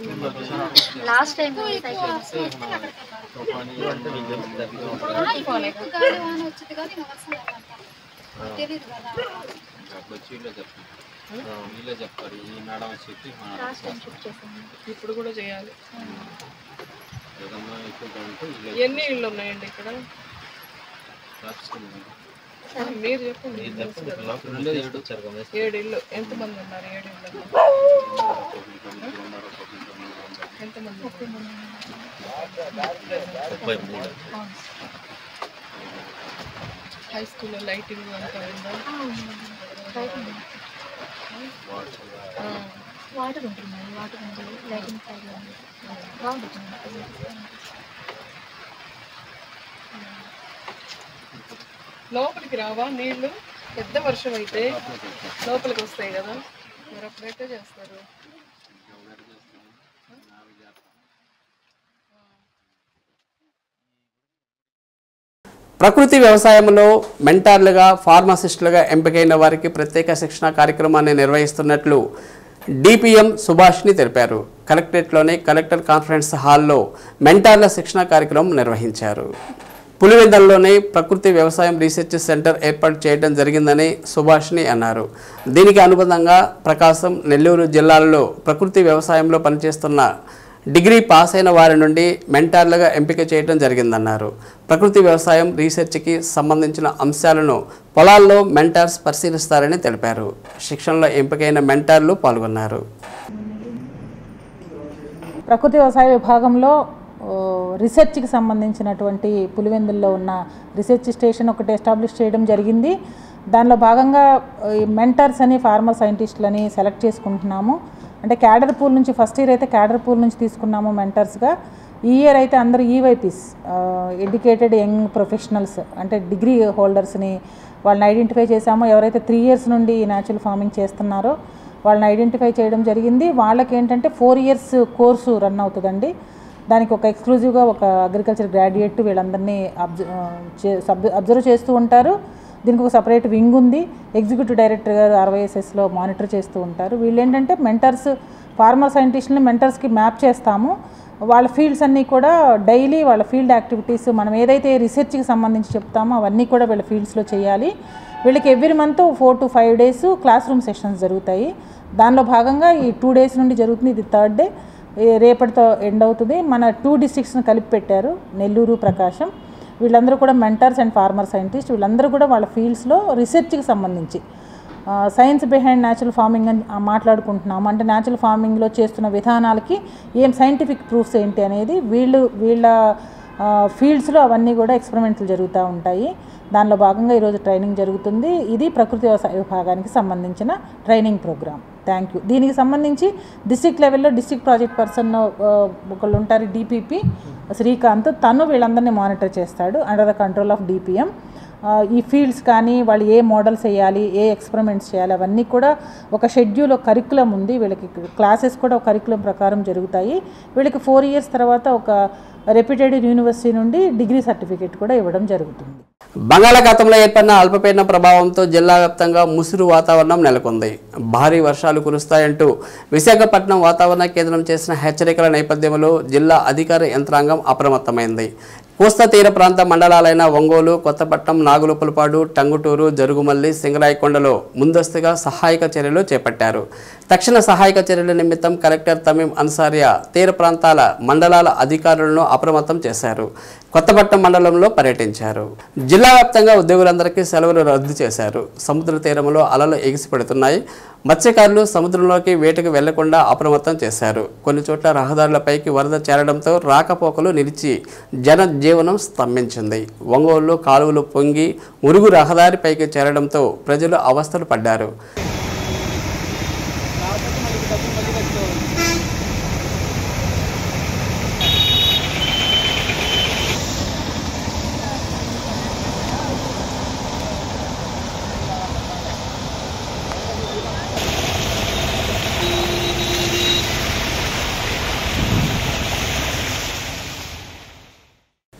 లాస్ట్ టైం ఇప్పుడు కూడా చేయాలి. ఎన్ని ఇళ్ళు ఉన్నాయండి ఇక్కడ? మీరు చెప్పండి. 7 ఇళ్ళు. ఎంతమంది ఉన్నారు 7 ఇళ్ళు? ఎంతమంది? హై స్కూల్లో లైటింగ్ అంతా ఉందా? వాటర్ ఉంటుంది, వాటర్ ఉంటుంది, లైటింగ్ బాగుంటుంది. లోపలికి రావా నీళ్లు? పెద్ద వర్షం అయితే లోపలికి వస్తాయి కదా, మరి అప్పుడు ఎట్లా చేస్తారు? ప్రకృతి వ్యవసాయంలో మెంటార్లుగా, ఫార్మసిస్టులుగా ఎంపికైన వారికి ప్రత్యేక శిక్షణ కార్యక్రమాన్ని నిర్వహిస్తున్నట్లు డిపిఎం సుభాష్ని తెలిపారు. కలెక్టరేట్లోని కలెక్టర్ కాన్ఫరెన్స్ హాల్లో మెంటార్ల శిక్షణ కార్యక్రమం నిర్వహించారు. పులివెందల్లోని ప్రకృతి వ్యవసాయం రీసెర్చ్ సెంటర్ ఏర్పాటు చేయడం జరిగిందని సుభాష్ని అన్నారు. దీనికి అనుబంధంగా ప్రకాశం, నెల్లూరు జిల్లాలలో ప్రకృతి వ్యవసాయంలో పనిచేస్తున్న డిగ్రీ పాస్ అయిన వారి నుండి మెంటార్లుగా ఎంపిక చేయడం జరిగిందన్నారు. ప్రకృతి వ్యవసాయం రీసెర్చ్కి సంబంధించిన అంశాలను పొలాల్లో మెంటార్స్ పరిశీలిస్తారని తెలిపారు. శిక్షణలో ఎంపికైన మెంటార్లు పాల్గొన్నారు. ప్రకృతి వ్యవసాయ విభాగంలో రీసెర్చ్కి సంబంధించినటువంటి పులివెందుల్లో ఉన్న రీసెర్చ్ స్టేషన్ ఒకటి ఎస్టాబ్లిష్ చేయడం జరిగింది. దానిలో భాగంగా మెంటర్స్ అని ఫార్మర్ సైంటిస్టులని సెలెక్ట్ చేసుకుంటున్నాము. అంటే క్యాడర్ పూల్ నుంచి ఫస్ట్ ఇయర్ అయితే క్యాడర్ పూల్ నుంచి తీసుకున్నాము మెంటర్స్గా. ఈ ఇయర్ అయితే అందరూ ఈవైపీస్ ఎడ్యుకేటెడ్ యంగ్ ప్రొఫెషనల్స్ అంటే డిగ్రీ హోల్డర్స్ని వాళ్ళని ఐడెంటిఫై చేసాము. ఎవరైతే 3 years నుండి న్యాచురల్ ఫార్మింగ్ చేస్తున్నారో వాళ్ళని ఐడెంటిఫై చేయడం జరిగింది. వాళ్ళకి ఏంటంటే 4 years కోర్సు రన్ అవుతుందండి. దానికి ఒక ఎక్స్క్లూజివ్గా ఒక అగ్రికల్చర్ గ్రాడ్యుయేట్ వీళ్ళందరినీ అబ్జర్వ్ చేస్తూ ఉంటారు. దీనికి ఒక సపరేట్ వింగ్ ఉంది. ఎగ్జిక్యూటివ్ డైరెక్టర్ గారు RYSSలో మానిటర్ చేస్తూ ఉంటారు. వీళ్ళు ఏంటంటే మెంటర్స్ ఫార్మర్ సైంటిస్టులని మెంటర్స్కి మ్యాప్ చేస్తాము. వాళ్ళ ఫీల్డ్స్ అన్నీ కూడా డైలీ వాళ్ళ ఫీల్డ్ యాక్టివిటీస్ మనం ఏదైతే రీసెర్చ్కి సంబంధించి చెప్తామో అవన్నీ కూడా వీళ్ళ ఫీల్డ్స్లో చేయాలి. వీళ్ళకి every month 4 to 5 days class room sessions జరుగుతాయి. దానిలో భాగంగా ఈ 2 days నుండి జరుగుతుంది. ఇది 3rd day, రేపటితో ఎండ్ అవుతుంది. మన 2 districtsని కలిపి పెట్టారు, నెల్లూరు, ప్రకాశం. వీళ్ళందరూ కూడా మెంటర్స్ అండ్ ఫార్మర్ సైంటిస్ట్. వీళ్ళందరూ కూడా వాళ్ళ ఫీల్డ్స్లో రీసెర్చ్కి సంబంధించి సైన్స్ బిహైండ్ న్యాచురల్ ఫార్మింగ్ అని మాట్లాడుకుంటున్నాము. అంటే న్యాచురల్ ఫార్మింగ్లో చేస్తున్న విధానాలకి ఏం సైంటిఫిక్ ప్రూఫ్స్ ఏంటి అనేది వీళ్ళ ఫీల్డ్స్లో అవన్నీ కూడా ఎక్స్పెరిమెంట్లు జరుగుతూ ఉంటాయి. దానిలో భాగంగా ఈరోజు ట్రైనింగ్ జరుగుతుంది. ఇది ప్రకృతి వ్యవసాయ విభాగానికి సంబంధించిన ట్రైనింగ్ ప్రోగ్రామ్. Thank you. దీనికి సంబంధించి డిస్ట్రిక్ట్ లెవెల్లో డిస్ట్రిక్ట్ ప్రాజెక్ట్ పర్సన్ ఒకళ్ళు ఉంటారు, DPP శ్రీకాంత్. తను వీళ్ళందరినీ మానిటర్ చేస్తాడు under the control of DPM. ఈ ఫీల్డ్స్ కానీ వాళ్ళు ఏ మోడల్స్ వేయాలి, ఏ ఎక్స్పెరిమెంట్స్ చేయాలి, అవన్నీ కూడా ఒక షెడ్యూల్, ఒక కరికులం ఉంది. వీళ్ళకి క్లాసెస్ కూడా ఒక కరికులం ప్రకారం జరుగుతాయి. వీళ్ళకి 4 years తర్వాత ఒక రెప్యూటెడ్ యూనివర్సిటీ నుండి డిగ్రీ సర్టిఫికేట్ కూడా ఇవ్వడం జరుగుతుంది. బంగాళాఖాతంలో ఏర్పడిన అల్పపీడన ప్రభావంతో జిల్లా వ్యాప్తంగా ముసురు వాతావరణం నెలకొంది. భారీ వర్షాలు కురుస్తాయంటూ విశాఖపట్నం వాతావరణ కేంద్రం చేసిన హెచ్చరికల నేపథ్యంలో జిల్లా అధికార యంత్రాంగం అప్రమత్తమైంది. కోస్తా తీర ప్రాంత మండలాలైన ఒంగోలు, కొత్తపట్నం, నాగులుపులపాడు, టంగుటూరు, జరుగుమల్లి, సింగరాయకొండలో ముందస్తుగా సహాయక చర్యలు చేపట్టారు. తక్షణ సహాయక చర్యల నిమిత్తం కలెక్టర్ తమీం అన్సారియా తీర ప్రాంతాల మండలాల అధికారులను అప్రమత్తం చేశారు. కొత్తపట్నం మండలంలో పర్యటించారు. జిల్లా వ్యాప్తంగా ఉద్యోగులందరికీ సెలవులు రద్దు చేశారు. సముద్ర తీరంలో అలలు ఎగిసిపడుతున్నాయి. మత్స్యకారులు సముద్రంలోకి వేటకు వెళ్లకుండా అప్రమత్తం చేశారు. కొన్ని చోట్ల రహదారులపైకి వరద చేరడంతో రాకపోకలు నిలిచి జనజీవనం స్తంభించింది. ఒంగోలులో కాలువలు పొంగి మురుగు రహదారిపైకి చేరడంతో ప్రజలు అవస్థలు పడ్డారు.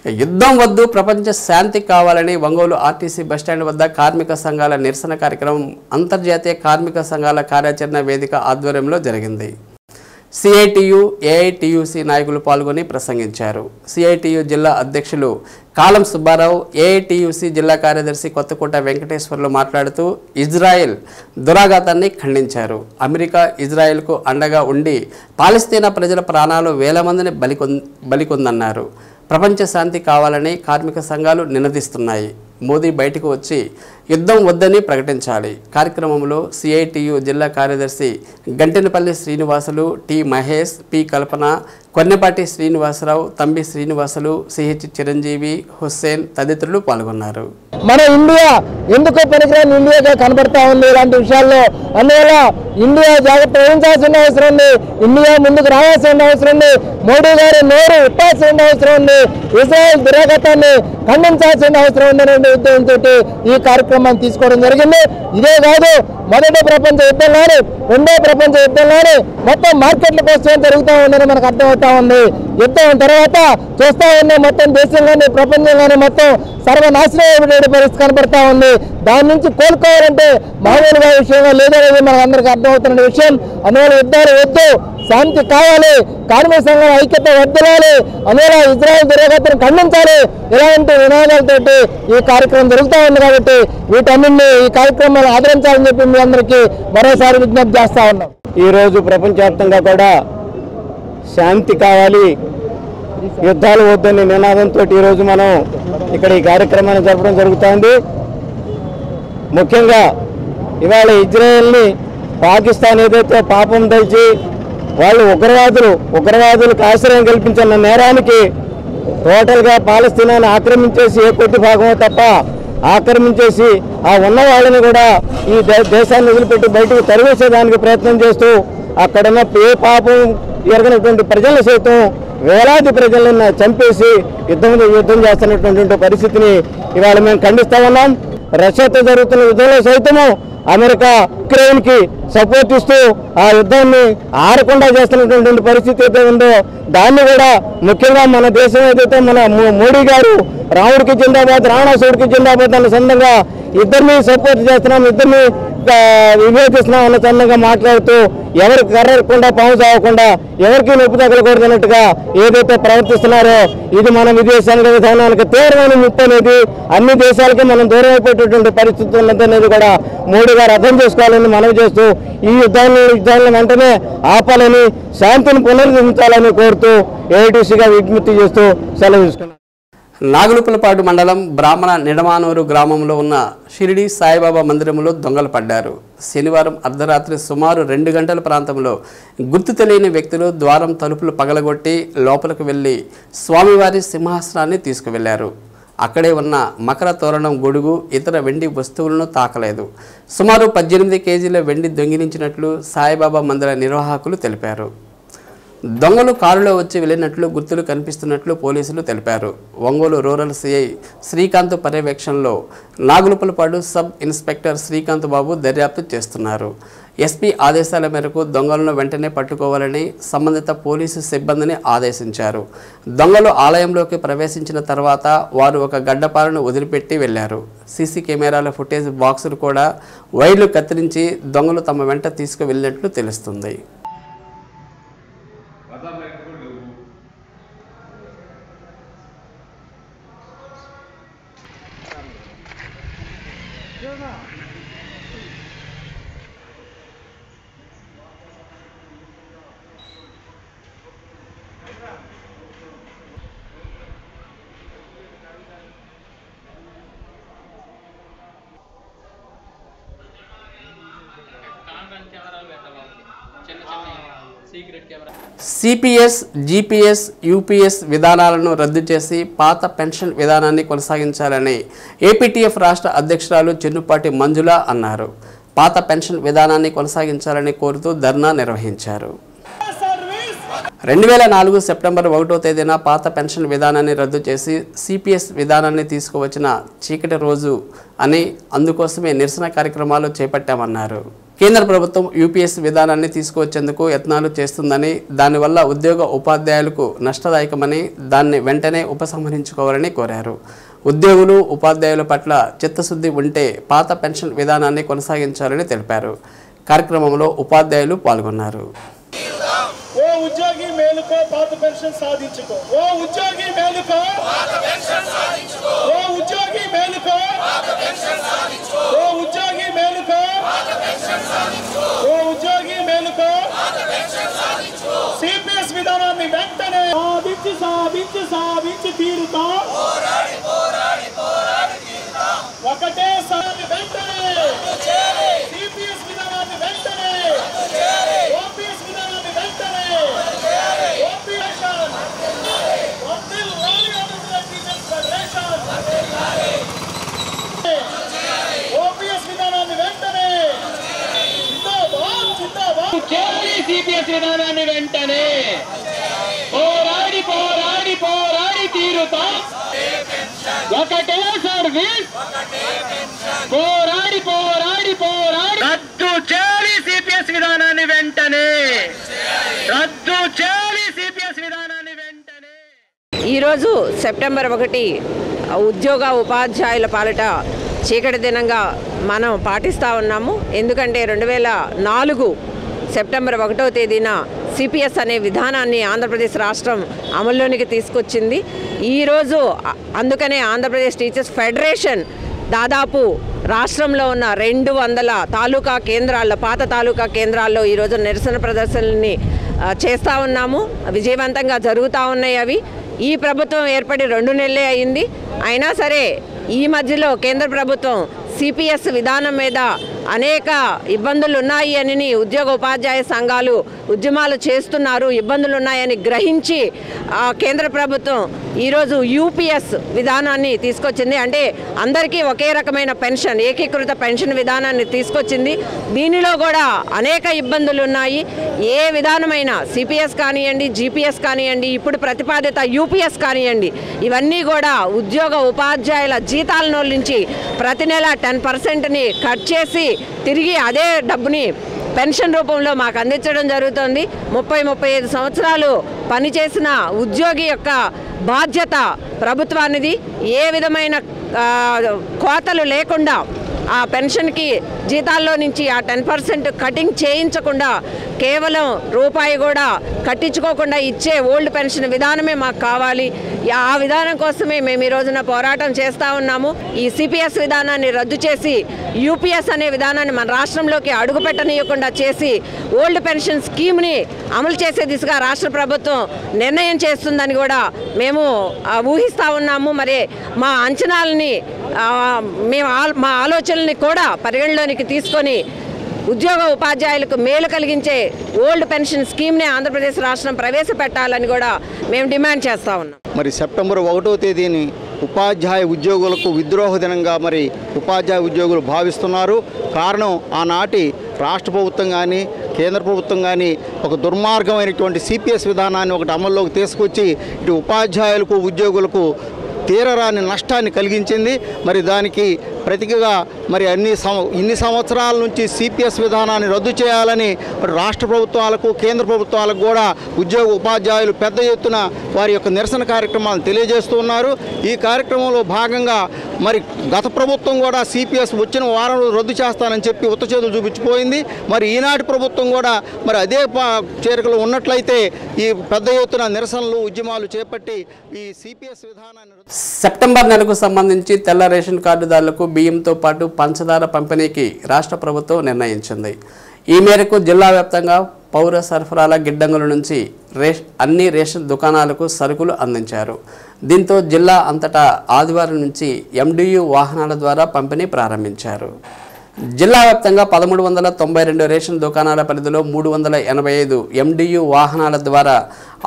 యుద్ధం వద్దు, ప్రపంచ శాంతి కావాలని ఒంగోలు ఆర్టీసీ బస్టాండ్ వద్ద కార్మిక సంఘాల నిరసన కార్యక్రమం అంతర్జాతీయ కార్మిక సంఘాల కార్యాచరణ వేదిక ఆధ్వర్యంలో జరిగింది. CITU, AITUC నాయకులు పాల్గొని ప్రసంగించారు. CITU జిల్లా అధ్యక్షులు కాలం సుబ్బారావు, AITUC జిల్లా కార్యదర్శి కొత్తకోట వెంకటేశ్వర్లు మాట్లాడుతూ ఇజ్రాయెల్ దురాఘాతాన్ని ఖండించారు. అమెరికా ఇజ్రాయెల్కు అండగా ఉండి పాలస్తీనా ప్రజల ప్రాణాలు వేల మందిని బలికొందన్నారు. ప్రపంచ శాంతి కావాలని కార్మిక సంఘాలు నినదిస్తున్నాయి. మోదీ బయటకు వచ్చి యుద్ధం వద్దని ప్రకటించాలి. కార్యక్రమంలో CITU జిల్లా కార్యదర్శి గంటెనపల్లి శ్రీనివాసులు, T మహేష్, P కల్పన, కొన్నెపాటి శ్రీనివాసరావు, తంబి శ్రీనివాసులు, CH చిరంజీవి, హుస్సేన్ తదితరులు పాల్గొన్నారు. మన ఇండియా ఎందుకో పనికిరాని ఇండియాగా కనబడతా ఉంది ఇలాంటి విషయాల్లో. అందువల్ల ఇండియా జాగ్రత్త వహించాల్సిన అవసరం ఉంది. ఇండియా ముందుకు రావాల్సిన అవసరం ఉంది. మోడీ గారు నోరు ఇప్పాల్సిన అవసరం ఉంది. ఇజ్రాయెల్ దురాఘాతాన్ని ఖండించాల్సిన అవసరం ఉందనే ఉద్దేశంతో ఈ కార్యక్రమాన్ని తీసుకోవడం జరిగింది. ఇదే కాదు, మొదటి ప్రపంచ యుద్ధంలోనే, రెండో ప్రపంచ యుద్ధంలోనే మొత్తం మార్కెట్ల కోసం జరుగుతూ ఉందని మనకు అర్థమవుతా ఉంది. యుద్ధం తర్వాత చూస్తూ ఉన్న మొత్తం దేశంలోనే, ప్రపంచంలోనే మొత్తం సర్వనాశనమైన పరిస్థితి కనబడతా ఉంది. దాని నుంచి కోలుకోవాలంటే మామూలుగా విషయంగా లేదనేది మనకు అందరికీ అర్థమవుతున్న విషయం. అందువల్ల యుద్ధాలు వద్దు, శాంతి కావాలి, కార్మిక సంఘాల ఐక్యత వర్ధిల్లాలి, అందువల్ల ఇజ్రాయెల్ దురాఘాతాన్ని ఖండించాలి. ఇలాంటి నినాదాలతోటి ఈ కార్యక్రమం జరుగుతూ ఉంది. కాబట్టి వీటన్నింటినీ, ఈ కార్యక్రమాలు ఆదరించాలని చెప్పి మీ అందరికీ మరోసారి విజ్ఞప్తి చేస్తా ఉన్నాం. ఈరోజు ప్రపంచవ్యాప్తంగా కూడా శాంతి కావాలి, యుద్ధాలు వద్దని నినాదంతో ఈరోజు మనం ఇక్కడ ఈ కార్యక్రమాన్ని జరపడం జరుగుతుంది. ముఖ్యంగా ఇవాళ ఇజ్రాయెల్ని పాకిస్తాన్ ఏదైతే పాపం తెలిసి వాళ్ళు ఉగ్రవాదులకు ఆశ్రయం కల్పించిన నేరానికి టోటల్గా పాలస్తీనాను ఆక్రమించేసి ఏ కొద్ది భాగమో తప్ప ఆక్రమించేసి ఆ ఉన్న వాళ్ళని కూడా ఈ దేశాన్ని వదిలిపెట్టి బయటకు తరివేసేదానికి ప్రయత్నం చేస్తూ అక్కడున్న ఏ పాపం ఎరగనటువంటి ప్రజలను సైతం వేలాది ప్రజలను చంపేసి యుద్ధం చేస్తున్నటువంటి పరిస్థితిని ఇవాళ మేము ఖండిస్తా ఉన్నాం. రష్యాతో జరుగుతున్న యుద్ధంలో సైతము అమెరికా ఉక్రెయిన్కి సపోర్ట్ ఇస్తూ ఆ యుద్ధాన్ని ఆడకుండా చేస్తున్నటువంటి పరిస్థితి అయితే ఉందో దాన్ని కూడా ముఖ్యంగా మన దేశం ఏదైతే మన మోడీ గారు రాముడికి జిందాబాద్ రావణాసుడికి జిందాబాద్ అన్న సందంగా ఇద్దరిని సపోర్ట్ చేస్తున్నాం, ఇద్దరిని వివేచిస్తున్నాం అన్న సందంగా మాట్లాడుతూ ఎవరికి కర్రకుండా పాము చావకుండా ఎవరికి నొప్పి తగలకూడదన్నట్టుగా ఏదైతే ప్రవర్తిస్తున్నారో ఇది మన విదేశాంగ విధానానికి తీవ్రమైన ముప్పు అనేది అన్ని దేశాలకి మనం దూరం అయిపోయేటటువంటి పరిస్థితి ఉన్నదనేది కూడా మోడీ గారు అర్థం చేసుకోవాలని మనవి చేస్తూ ఈ యుద్ధాలను వెంటనే ఆపాలని శాంతిని పునరుద్ధరించాలని కోరుతూ ఏఐటీసీగా విజ్ఞప్తి చేస్తూ సెలవు తీసుకున్నాను. నాగులుపులపాడు మండలం బ్రాహ్మణ నిడమానూరు గ్రామంలో ఉన్న షిరిడి సాయిబాబా మందిరంలో దొంగలు పడ్డారు. శనివారం అర్ధరాత్రి సుమారు 2 గంటల ప్రాంతంలో గుర్తు తెలియని వ్యక్తులు ద్వారం తలుపులు పగలగొట్టి లోపలికి వెళ్లి స్వామివారి సింహాసనాన్ని తీసుకువెళ్లారు. అక్కడే ఉన్న మకర తోరణం గొడుగు ఇతర వెండి వస్తువులను తాకలేదు. సుమారు 18 కేజీల వెండి దొంగిలించినట్లు సాయిబాబా మందిర నిర్వాహకులు తెలిపారు. దొంగలు కారులో వచ్చి వెళ్ళినట్లు గుర్తులు కనిపిస్తున్నట్లు పోలీసులు తెలిపారు. ఒంగోలు రూరల్ సిఐ శ్రీకాంత్ పర్యవేక్షణలో నాగులుపులపాడు సబ్ ఇన్స్పెక్టర్ శ్రీకాంత్ బాబు దర్యాప్తు చేస్తున్నారు. ఎస్పీ ఆదేశాల మేరకు దొంగలను వెంటనే పట్టుకోవాలని సంబంధిత పోలీసు సిబ్బందిని ఆదేశించారు. దొంగలు ఆలయంలోకి ప్రవేశించిన తర్వాత వారు ఒక గడ్డపాలను వదిలిపెట్టి వెళ్లారు. సీసీ కెమెరాల ఫుటేజ్ బాక్సులు కూడా వైర్లు కత్తిరించి దొంగలు తమ వెంట తీసుకువెళ్ళినట్లు తెలుస్తుంది. సిపిఎస్, జిపిఎస్, యూపీఎస్ విధానాలను రద్దు చేసి పాత పెన్షన్ విధానాన్ని కొనసాగించాలని ఏపీటీఎఫ్ రాష్ట్ర అధ్యక్షురాలు చెన్నుపాటి మంజుల అన్నారు. పాత పెన్షన్ విధానాన్ని కొనసాగించాలని కోరుతూ ధర్నా నిర్వహించారు. 2004 సెప్టెంబర్ 1వ తేదీన పాత పెన్షన్ విధానాన్ని రద్దు చేసి సిపిఎస్ విధానాన్ని తీసుకువచ్చిన చీకటి రోజు అని అందుకోసమే నిరసన కార్యక్రమాలు చేపట్టామన్నారు. కేంద్ర ప్రభుత్వం యూపీఎస్ విధానాన్ని తీసుకువచ్చేందుకు యత్నాలు చేస్తుందని, దానివల్ల ఉద్యోగ ఉపాధ్యాయులకు నష్టదాయకమని, దాన్ని వెంటనే ఉపసంహరించుకోవాలని కోరారు. ఉద్యోగులు ఉపాధ్యాయుల పట్ల చిత్తశుద్ధి ఉంటే పాత పెన్షన్ విధానాన్ని కొనసాగించాలని తెలిపారు. కార్యక్రమంలో ఉపాధ్యాయులు పాల్గొన్నారు. ఓ ఉద్యోగి మేలుకో పాత పెన్షన్ సాధించుకో, ఓ ఉద్యోగి మేలుకో పాత పెన్షన్ సాధించుకో, ఓ ఉద్యోగి మేలుకో పాత పెన్షన్ సాధించుకో, ఓ ఉద్యోగి మేలుకో పాత పెన్షన్ సాధించుకో, ఓ ఉద్యోగి మేలుకో పాత పెన్షన్ సాధించుకో. సిపిఎస్ విధానాన్ని వెంటనే సాధించి తీరుతా, పోరాడి పోరాడి పోరాడి తీరుతా. ఒకటే సారి వెంటనే సిపిఎస్ విధానాన్ని వెంటనే, ఓపీఎస్ విధానాన్ని వెంటనే, ఓపీఎస్ విధానాన్ని వెంటనే, సిపిఎస్ విధానాన్ని వెంటనే పోరాడి పోరాడి పోరాడి తీరుతా. ఒకటే సర్వీస్, పోరాడి పోరాడి పోరాడి రద్దు చేయాలి సిపిఎస్ విధానాన్ని వెంటనే, రద్దు చేయాలి సిపిఎస్ విధానాన్ని వెంటనే. ఈరోజు సెప్టెంబర్ 1 ఉద్యోగ ఉపాధ్యాయుల పాలిట చీకటి దినంగా మనం పాటిస్తూ ఉన్నాము. ఎందుకంటే 2004 సెప్టెంబర్ 1వ తేదీన సిపిఎస్ అనే విధానాన్ని ఆంధ్రప్రదేశ్ రాష్ట్రం అమల్లోనికి తీసుకొచ్చింది. ఈరోజు అందుకనే ఆంధ్రప్రదేశ్ టీచర్స్ ఫెడరేషన్ దాదాపు రాష్ట్రంలో ఉన్న 200 తాలూకా కేంద్రాల్లో, పాత తాలూకా కేంద్రాల్లో ఈరోజు నిరసన ప్రదర్శనల్ని చేస్తూ ఉన్నాము. విజయవంతంగా జరుగుతూ ఉన్నాయి. అవి ఈ ప్రభుత్వం ఏర్పడి 2 నెలలే అయింది. అయినా సరే ఈ మధ్యలో కేంద్ర ప్రభుత్వం సిపిఎస్ విధానం మీద అనేక ఇబ్బందులు ఉన్నాయి అని ఉద్యోగ ఉపాధ్యాయ సంఘాలు ఉద్యమాలు చేస్తున్నారు, ఇబ్బందులు ఉన్నాయని గ్రహించి కేంద్ర ప్రభుత్వం ఈరోజు యూపీఎస్ విధానాన్ని తీసుకొచ్చింది. అంటే అందరికీ ఒకే రకమైన పెన్షన్, ఏకీకృత పెన్షన్ విధానాన్ని తీసుకొచ్చింది. దీనిలో కూడా అనేక ఇబ్బందులు ఉన్నాయి. ఏ విధానమైన సిపిఎస్ కానివ్వండి, జీపీఎస్ కానివ్వండి, ఇప్పుడు ప్రతిపాదిత యూపీఎస్ కానివ్వండి, ఇవన్నీ కూడా ఉద్యోగ ఉపాధ్యాయుల జీతాల నుంచి ప్రతి నెల 10%ని కట్ చేసి తిరిగి అదే డబ్బుని పెన్షన్ రూపంలో మాకు అందించడం జరుగుతుంది. 30-35 సంవత్సరాలు పనిచేసిన ఉద్యోగి యొక్క బాధ్యత ప్రభుత్వానిది. ఏ విధమైన కోతలు లేకుండా ఆ పెన్షన్కి జీతాల్లో నుంచి ఆ 10% కటింగ్ చేయించకుండా కేవలం రూపాయి కూడా కట్టించుకోకుండా ఇచ్చే ఓల్డ్ పెన్షన్ విధానమే మాకు కావాలి. ఆ విధానం కోసమే మేము ఈ రోజున పోరాటం చేస్తూ ఉన్నాము. ఈ సిపిఎస్ విధానాన్ని రద్దు చేసి యూపీఎస్ అనే విధానాన్ని మన రాష్ట్రంలోకి అడుగుపెట్టనీయకుండా చేసి ఓల్డ్ పెన్షన్ స్కీమ్ని అమలు చేసే దిశగా రాష్ట్ర ప్రభుత్వం నిర్ణయం చేస్తుందని కూడా మేము ఊహిస్తూ ఉన్నాము. మరి మా అంచనాలని మేము మా ఆలోచనల్ని కూడా పరిగణలోనికి తీసుకొని ఉద్యోగ ఉపాధ్యాయులకు మేలు కలిగించే ఓల్డ్ పెన్షన్ స్కీమ్ని ఆంధ్రప్రదేశ్ రాష్ట్రం ప్రవేశపెట్టాలని కూడా మేము డిమాండ్ చేస్తూ ఉన్నాం. మరి సెప్టెంబర్ 1వ తేదీని ఉపాధ్యాయ ఉద్యోగులకు విద్రోహ దినంగా మరి ఉపాధ్యాయ ఉద్యోగులు భావిస్తున్నారు. కారణం ఆనాటి రాష్ట్ర ప్రభుత్వం కానీ కేంద్ర ప్రభుత్వం కానీ ఒక దుర్మార్గమైనటువంటి సిపిఎస్ విధానాన్ని ఒకటి అమల్లోకి తీసుకొచ్చి ఇటు ఉపాధ్యాయులకు ఉద్యోగులకు తీరరాని నష్టాన్ని కలిగించింది. మరి దానికి ప్రతిగా మరి ఇన్ని సంవత్సరాల నుంచి సిపిఎస్ విధానాన్ని రద్దు చేయాలని మరి రాష్ట్ర ప్రభుత్వాలకు కేంద్ర ప్రభుత్వాలకు కూడా ఉద్యోగ ఉపాధ్యాయులు పెద్ద ఎత్తున వారి యొక్క నిరసన కార్యక్రమాలను తెలియజేస్తూ ఉన్నారు. ఈ కార్యక్రమంలో భాగంగా మరి గత ప్రభుత్వం కూడా సిపిఎస్ వచ్చిన వారం రద్దు చేస్తానని చెప్పి ఉత్త చేతులు చూపించిపోయింది. మరి ఈనాటి ప్రభుత్వం కూడా మరి అదే చేరికలు ఉన్నట్లయితే ఈ పెద్ద ఎత్తున నిరసనలు ఉద్యమాలు చేపట్టి ఈ సిపిఎస్ విధానాన్ని సెప్టెంబర్ నెలకు సంబంధించి తెల్ల రేషన్ కార్డుదారులకు బియ్యంతో పాటు పంచదార పంపిణీకి రాష్ట్ర ప్రభుత్వం నిర్ణయించింది. ఈ మేరకు జిల్లా వ్యాప్తంగా పౌర సరఫరాల గిడ్డంగుల నుంచి అన్ని రేషన్ దుకాణాలకు సరుకులు అందించారు. దీంతో జిల్లా అంతటా ఆదివారం నుంచి ఎండియు వాహనాల ద్వారా పంపిణీ ప్రారంభించారు. జిల్లా వ్యాప్తంగా 1392 రేషన్ దుకాణాల పరిధిలో 385 ఎండియు వాహనాల ద్వారా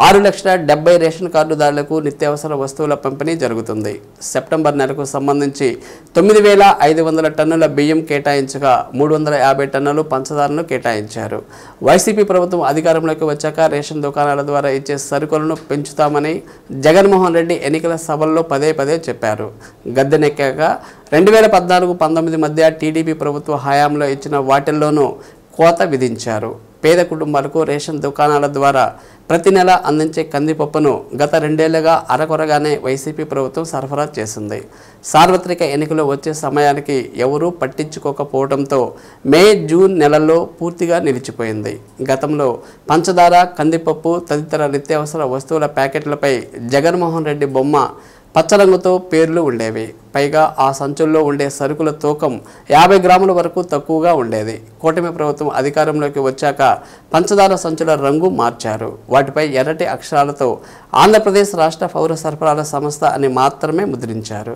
6,70,000 రేషన్ కార్డుదారులకు నిత్యావసర వస్తువుల పంపిణీ జరుగుతుంది. సెప్టెంబర్ నెలకు సంబంధించి 9,500 టన్నుల బియ్యం కేటాయించగా 350 టన్నులు పంచదారను కేటాయించారు. వైసీపీ ప్రభుత్వం అధికారంలోకి వచ్చాక రేషన్ దుకాణాల ద్వారా ఇచ్చే సరుకులను పెంచుతామని జగన్మోహన్ రెడ్డి ఎన్నికల సభల్లో పదే చెప్పారు. గద్దెనెక్కాక 2014-19 మధ్య టీడీపీ ప్రభుత్వ హయాంలో ఇచ్చిన వాటిల్లోనూ కోత విధించారు. పేద కుటుంబాలకు రేషన్ దుకాణాల ద్వారా ప్రతి నెల అందించే కందిపప్పును గత 2 ఏళ్లుగా అరకొరగానే వైసీపీ ప్రభుత్వం సరఫరా చేసింది. సార్వత్రిక ఎన్నికలు వచ్చే సమయానికి ఎవరూ పట్టించుకోకపోవడంతో మే, జూన్ నెలల్లో పూర్తిగా నిలిచిపోయింది. గతంలో పంచదార, కందిపప్పు తదితర నిత్యావసర వస్తువుల ప్యాకెట్లపై జగన్మోహన్ రెడ్డి బొమ్మ పచ్చరంగుతో పేర్లు ఉండేవి. పైగా ఆ సంచుల్లో ఉండే సరుకుల తూకం 50 గ్రాముల వరకు తక్కువగా ఉండేది. కూటమి ప్రభుత్వం అధికారంలోకి వచ్చాక పంచదార సంచుల రంగు మార్చారు. వాటిపై ఎర్రటి అక్షరాలతో ఆంధ్రప్రదేశ్ రాష్ట్ర పౌర సరఫరాల సంస్థ అని మాత్రమే ముద్రించారు.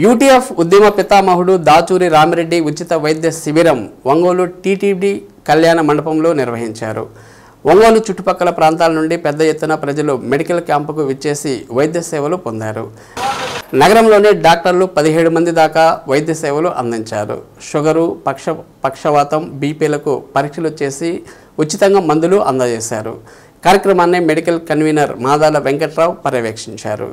యూటీఎఫ్ ఉద్యమ పితామహుడు దాచూరి రామిరెడ్డి ఉచిత వైద్య శిబిరం ఒంగోలు టీటీడీ కళ్యాణ మండపంలో నిర్వహించారు. ఒంగోలు చుట్టుపక్కల ప్రాంతాల నుండి పెద్ద ఎత్తున ప్రజలు మెడికల్ క్యాంపుకు విచ్చేసి వైద్య సేవలు పొందారు. నగరంలోని డాక్టర్లు 17 మంది దాకా వైద్య సేవలు అందించారు. షుగరు, పక్షవాతం, బీపీలకు పరీక్షలు చేసి ఉచితంగా మందులు అందజేశారు. కార్యక్రమాన్ని మెడికల్ కన్వీనర్ మాదాల వెంకట్రావు పర్యవేక్షించారు.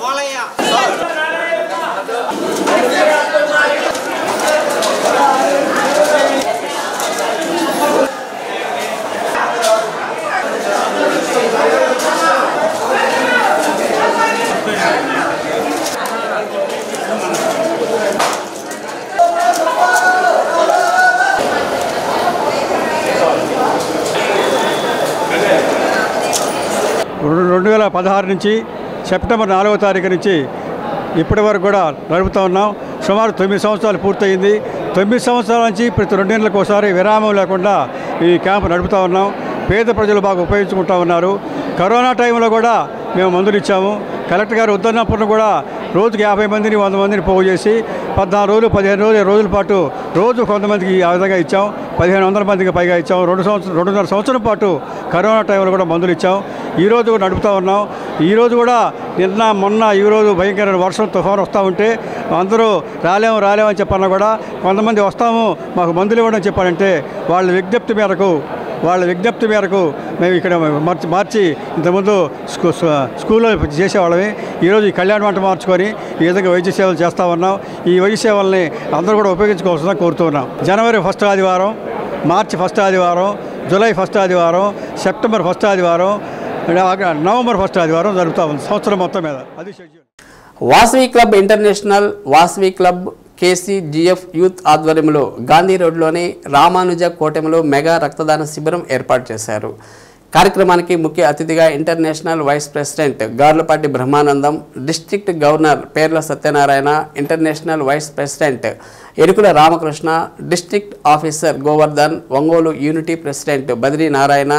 बोलैया 2016 నుంచి సెప్టెంబర్ 4వ తారీఖు నుంచి ఇప్పటి వరకు కూడా నడుపుతూ ఉన్నాం. సుమారు 9 సంవత్సరాలు పూర్తయింది. 9 సంవత్సరాల నుంచి ప్రతి 2 నెలలకు ఒకసారి విరామం లేకుండా ఈ క్యాంపు నడుపుతూ ఉన్నాం. పేద ప్రజలు బాగా ఉపయోగించుకుంటూ ఉన్నారు. కరోనా టైంలో కూడా మేము మందులు ఇచ్చాము. కలెక్టర్ గారు వద్దన్నప్పుడు కూడా రోజుకి 50 మందిని 100 మందిని పోగు చేసి 14 రోజులు 15 రోజులు 20 రోజుల పాటు రోజు కొంతమందికి ఆ విధంగా ఇచ్చాం. 1500 మందికి పైగా ఇచ్చాం. 2.5 సంవత్సరం పాటు కరోనా టైంలో కూడా మందులు ఇచ్చాం. ఈరోజు కూడా నడుపుతూ ఉన్నాం. ఈరోజు కూడా నిన్న మొన్న ఈరోజు భయంకరమైన వర్షం తుఫాను వస్తూ ఉంటే అందరూ రాలేమని చెప్పన్నా కూడా కొంతమంది వస్తాము మాకు మందులు ఇవ్వడం చెప్పారంటే వాళ్ళ విజ్ఞప్తి మేరకు మేము ఇక్కడ మార్చి ఇంతకుముందు స్కూల్లో చేసేవాళ్ళమే. ఈరోజు ఈ కళ్యాణ మంట మార్చుకొని ఈ విధంగా వైద్య సేవలు చేస్తూ ఉన్నాం. ఈ వైద్య సేవల్ని అందరూ కూడా ఉపయోగించుకోవాల్సిందని కోరుతున్నాం. జనవరి 1st ఆదివారం, మార్చి 1st ఆదివారం, జూలై 1st ఆదివారం, సెప్టెంబర్ 1st ఆదివారం, నవంబర్ 1st ఆదివారం జరుగుతూ ఉంది సంవత్సరం మొత్తం మీద. అది Vasavi club international, Vasavi club KCGF youth ఆధ్వర్యంలో గాంధీ రోడ్లోని రామానుజ కోటెంలో మెగా రక్తదాన శిబిరం ఏర్పాటు చేశారు. కార్యక్రమానికి ముఖ్య అతిథిగా international vice president Garlapati Brahmanandam, district governor Perla Satyanarayana, international vice president Erukula Ramakrishna, district officer Govardhan, Ongole unity president Badri Narayana,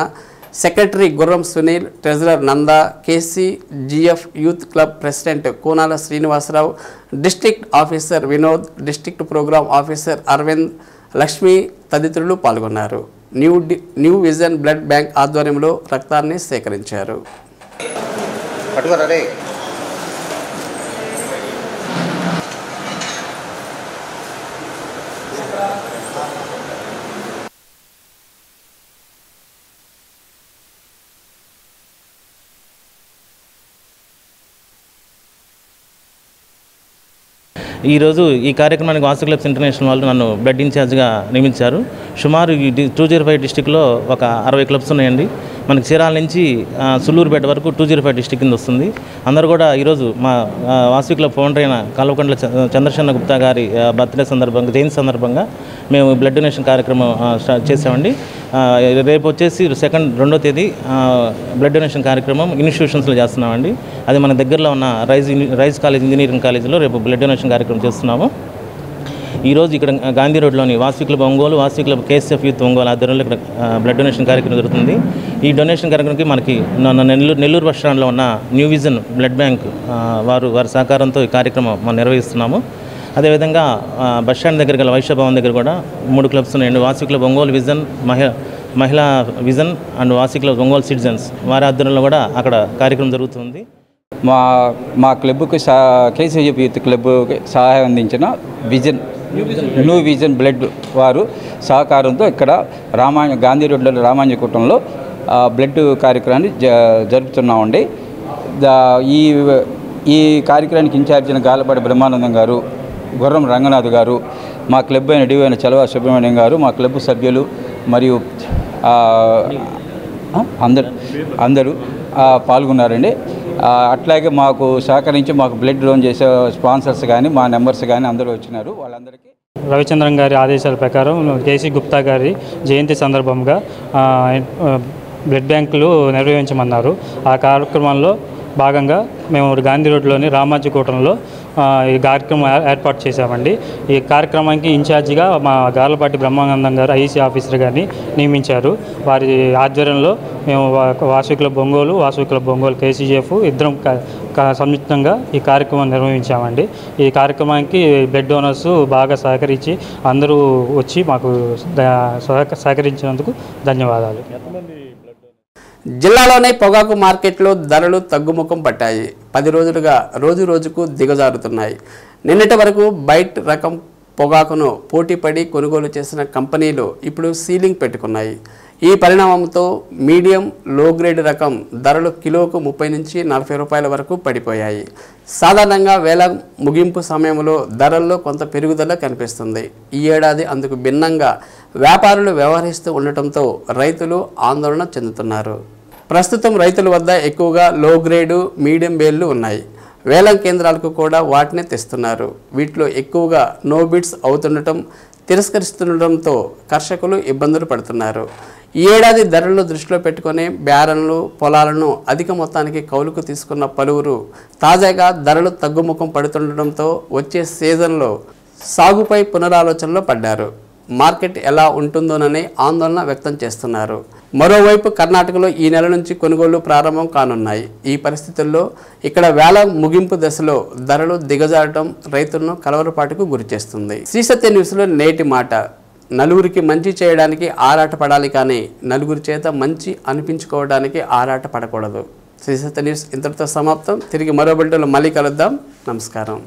secretary Gurram Sunil, treasurer Nanda, KCGF youth club president Konala Srinivasarao, district officer Vinod, district programme officer Aravind, Lakshmi తదితరులు పాల్గొన్నారు. న్యూ విజన్ బ్లడ్ బ్యాంక్ ఆధ్వర్యంలో రక్తాన్ని సేకరించారు. ఈరోజు ఈ కార్యక్రమానికి వాసు క్లబ్స్ ఇంటర్నేషనల్ వాళ్ళు నన్ను బ్లడ్ ఇన్ఛార్జ్గా నియమించారు. సుమారు ఈ 205 డిస్టిక్లో ఒక 60 క్లబ్స్ ఉన్నాయండి. మనకి చీరాల నుంచి సుల్లూరుపేట వరకు 205 డిస్టిక్ కింద వస్తుంది. అందరూ కూడా ఈరోజు మా వాసు క్లబ్ ఫౌండర్ అయిన కల్వకుంట్ల చంద్రశేఖర గుప్తా గారి బర్త్డే సందర్భంగా, జయంతి సందర్భంగా మేము బ్లడ్ డొనేషన్ కార్యక్రమం చేసామండి. రేపు వచ్చేసి 2వ తేదీ బ్లడ్ డొనేషన్ కార్యక్రమం ఇన్స్టిట్యూషన్స్లో చేస్తున్నామండి. అది మన దగ్గరలో ఉన్న రైజ్ కాలేజ్ ఇంజనీరింగ్ కాలేజీలో రేపు బ్లడ్ డొనేషన్ కార్యక్రమం చేస్తున్నాము. ఈరోజు ఇక్కడ గాంధీ రోడ్లోని Vasavi club Ongole, Vasavi club KCF youth Ongole ఆధ్వర్యంలో ఇక్కడ బ్లడ్ డొనేషన్ కార్యక్రమం జరుగుతుంది. ఈ డొనేషన్ కార్యక్రమానికి మనకి నెల్లూరు బస్ స్టాండ్లో ఉన్న న్యూ విజన్ బ్లడ్ బ్యాంక్ వారి సహకారంతో ఈ కార్యక్రమం మనం నిర్వహిస్తున్నాము. అదేవిధంగా బస్ స్టాండ్ దగ్గర గల వైశ్య భవన్ దగ్గర కూడా 3 క్లబ్స్ ఉన్నాయండి. వాసవి క్లబ్ ఒంగోలు విజన్, మహిళా vision and Vasavi club Ongole citizens వారి ఆధ్వర్యంలో కూడా అక్కడ కార్యక్రమం జరుగుతుంది. మా క్లబ్కు KCF యూత్ క్లబ్కి సహాయం అందించిన న్యూ విజన్ బ్లడ్ వారు సహకారంతో ఇక్కడ గాంధీ రోడ్లో రామాంజకూటంలో బ్లడ్ కార్యక్రమాన్ని జరుపుతున్నామండి. ఈ కార్యక్రమానికి ఇన్ఛార్జ్ అయిన గార్లపాటి బ్రహ్మానందం గారు, గుర్రం రంగనాథ్ గారు, మా క్లబ్ అయిన డివైన చలవా సుబ్రహ్మణ్యం గారు, మా క్లబ్ సభ్యులు మరియు అందరూ పాల్గొన్నారండి. అట్లాగే మాకు సహకరించి మాకు బ్లడ్ డొనేట్ చేసే స్పాన్సర్స్ కానీ మా మెంబర్స్ కానీ అందరూ వచ్చినారు. వాళ్ళందరికీ రవిచంద్రన్ గారి ఆదేశాల ప్రకారం KC గుప్తా గారి జయంతి సందర్భంగా బ్లడ్ బ్యాంకులు నిర్వహించమన్నారు. ఆ కార్యక్రమంలో భాగంగా మేము గాంధీ రోడ్లోని రామాజీకూటంలో ఈ కార్యక్రమం ఏర్పాటు చేశామండి. ఈ కార్యక్రమానికి ఇన్ఛార్జిగా మా గార్లపాటి బ్రహ్మానందం గారు IEC ఆఫీసర్ గారిని నియమించారు. వారి ఆధ్వర్యంలో మేము వాసవి క్లబ్ ఒంగోలు, KCGF ఇద్దరం సంయుక్తంగా ఈ కార్యక్రమం నిర్వహించామండి. ఈ కార్యక్రమానికి బ్లడ్ డోనర్స్ బాగా సహకరించి అందరూ వచ్చి మాకు సహకరించినందుకు ధన్యవాదాలు. జిల్లాలోని పొగాకు మార్కెట్లో ధరలు తగ్గుముఖం పట్టాయి. 10 రోజులుగా రోజుకు దిగజారుతున్నాయి. నిన్నటి వరకు బయట రకం పొగాకును పోటీపడి కొనుగోలు చేసిన కంపెనీలు ఇప్పుడు సీలింగ్ పెట్టుకున్నాయి. ఈ పరిణామంతో మీడియం, లో గ్రేడ్ రకం ధరలు కిలోకు 30 నుంచి 40 రూపాయల వరకు పడిపోయాయి. సాధారణంగా వేల ముగింపు సమయంలో ధరల్లో కొంత పెరుగుదల కనిపిస్తుంది. ఈ ఏడాది అందుకు భిన్నంగా వ్యాపారులు వ్యవహరిస్తూ ఉండటంతో రైతులు ఆందోళన చెందుతున్నారు. ప్రస్తుతం రైతుల వద్ద ఎక్కువగా లో గ్రేడు, మీడియం బేళ్లు ఉన్నాయి. వేలం కేంద్రాలకు కూడా వాటిని తెస్తున్నారు. వీటిలో ఎక్కువగా నో బిడ్స్ అవుతుండటం, తిరస్కరిస్తుండటంతో కర్షకులు ఇబ్బందులు పడుతున్నారు. ఈ ఏడాది ధరలను దృష్టిలో పెట్టుకుని బేరన్లు పొలాలను అధిక మొత్తానికి కౌలుకు తీసుకున్న పలువురు తాజాగా ధరలు తగ్గుముఖం పడుతుండటంతో వచ్చే సీజన్లో సాగుపై పునరాలోచనలో పడ్డారు. మార్కెట్ ఎలా ఉంటుందోనని ఆందోళన వ్యక్తం చేస్తున్నారు. మరోవైపు కర్ణాటకలో ఈ నెల నుంచి కొనుగోళ్లు ప్రారంభం కానున్నాయి. ఈ పరిస్థితుల్లో ఇక్కడ వేల ముగింపు దశలో ధరలు దిగజారటం రైతులను కలవరపాటుకు గురిచేస్తుంది. శ్రీసత్య న్యూస్లో నేటి మాట. నలుగురికి మంచి చేయడానికి ఆరాట పడాలి, కానీ నలుగురి చేత మంచి అనిపించుకోవడానికి ఆరాట పడకూడదు. శ్రీసత్య న్యూస్ ఇంతటితో సమాప్తం. తిరిగి మరో బిల్టన్లో మళ్ళీ కలుద్దాం. నమస్కారం.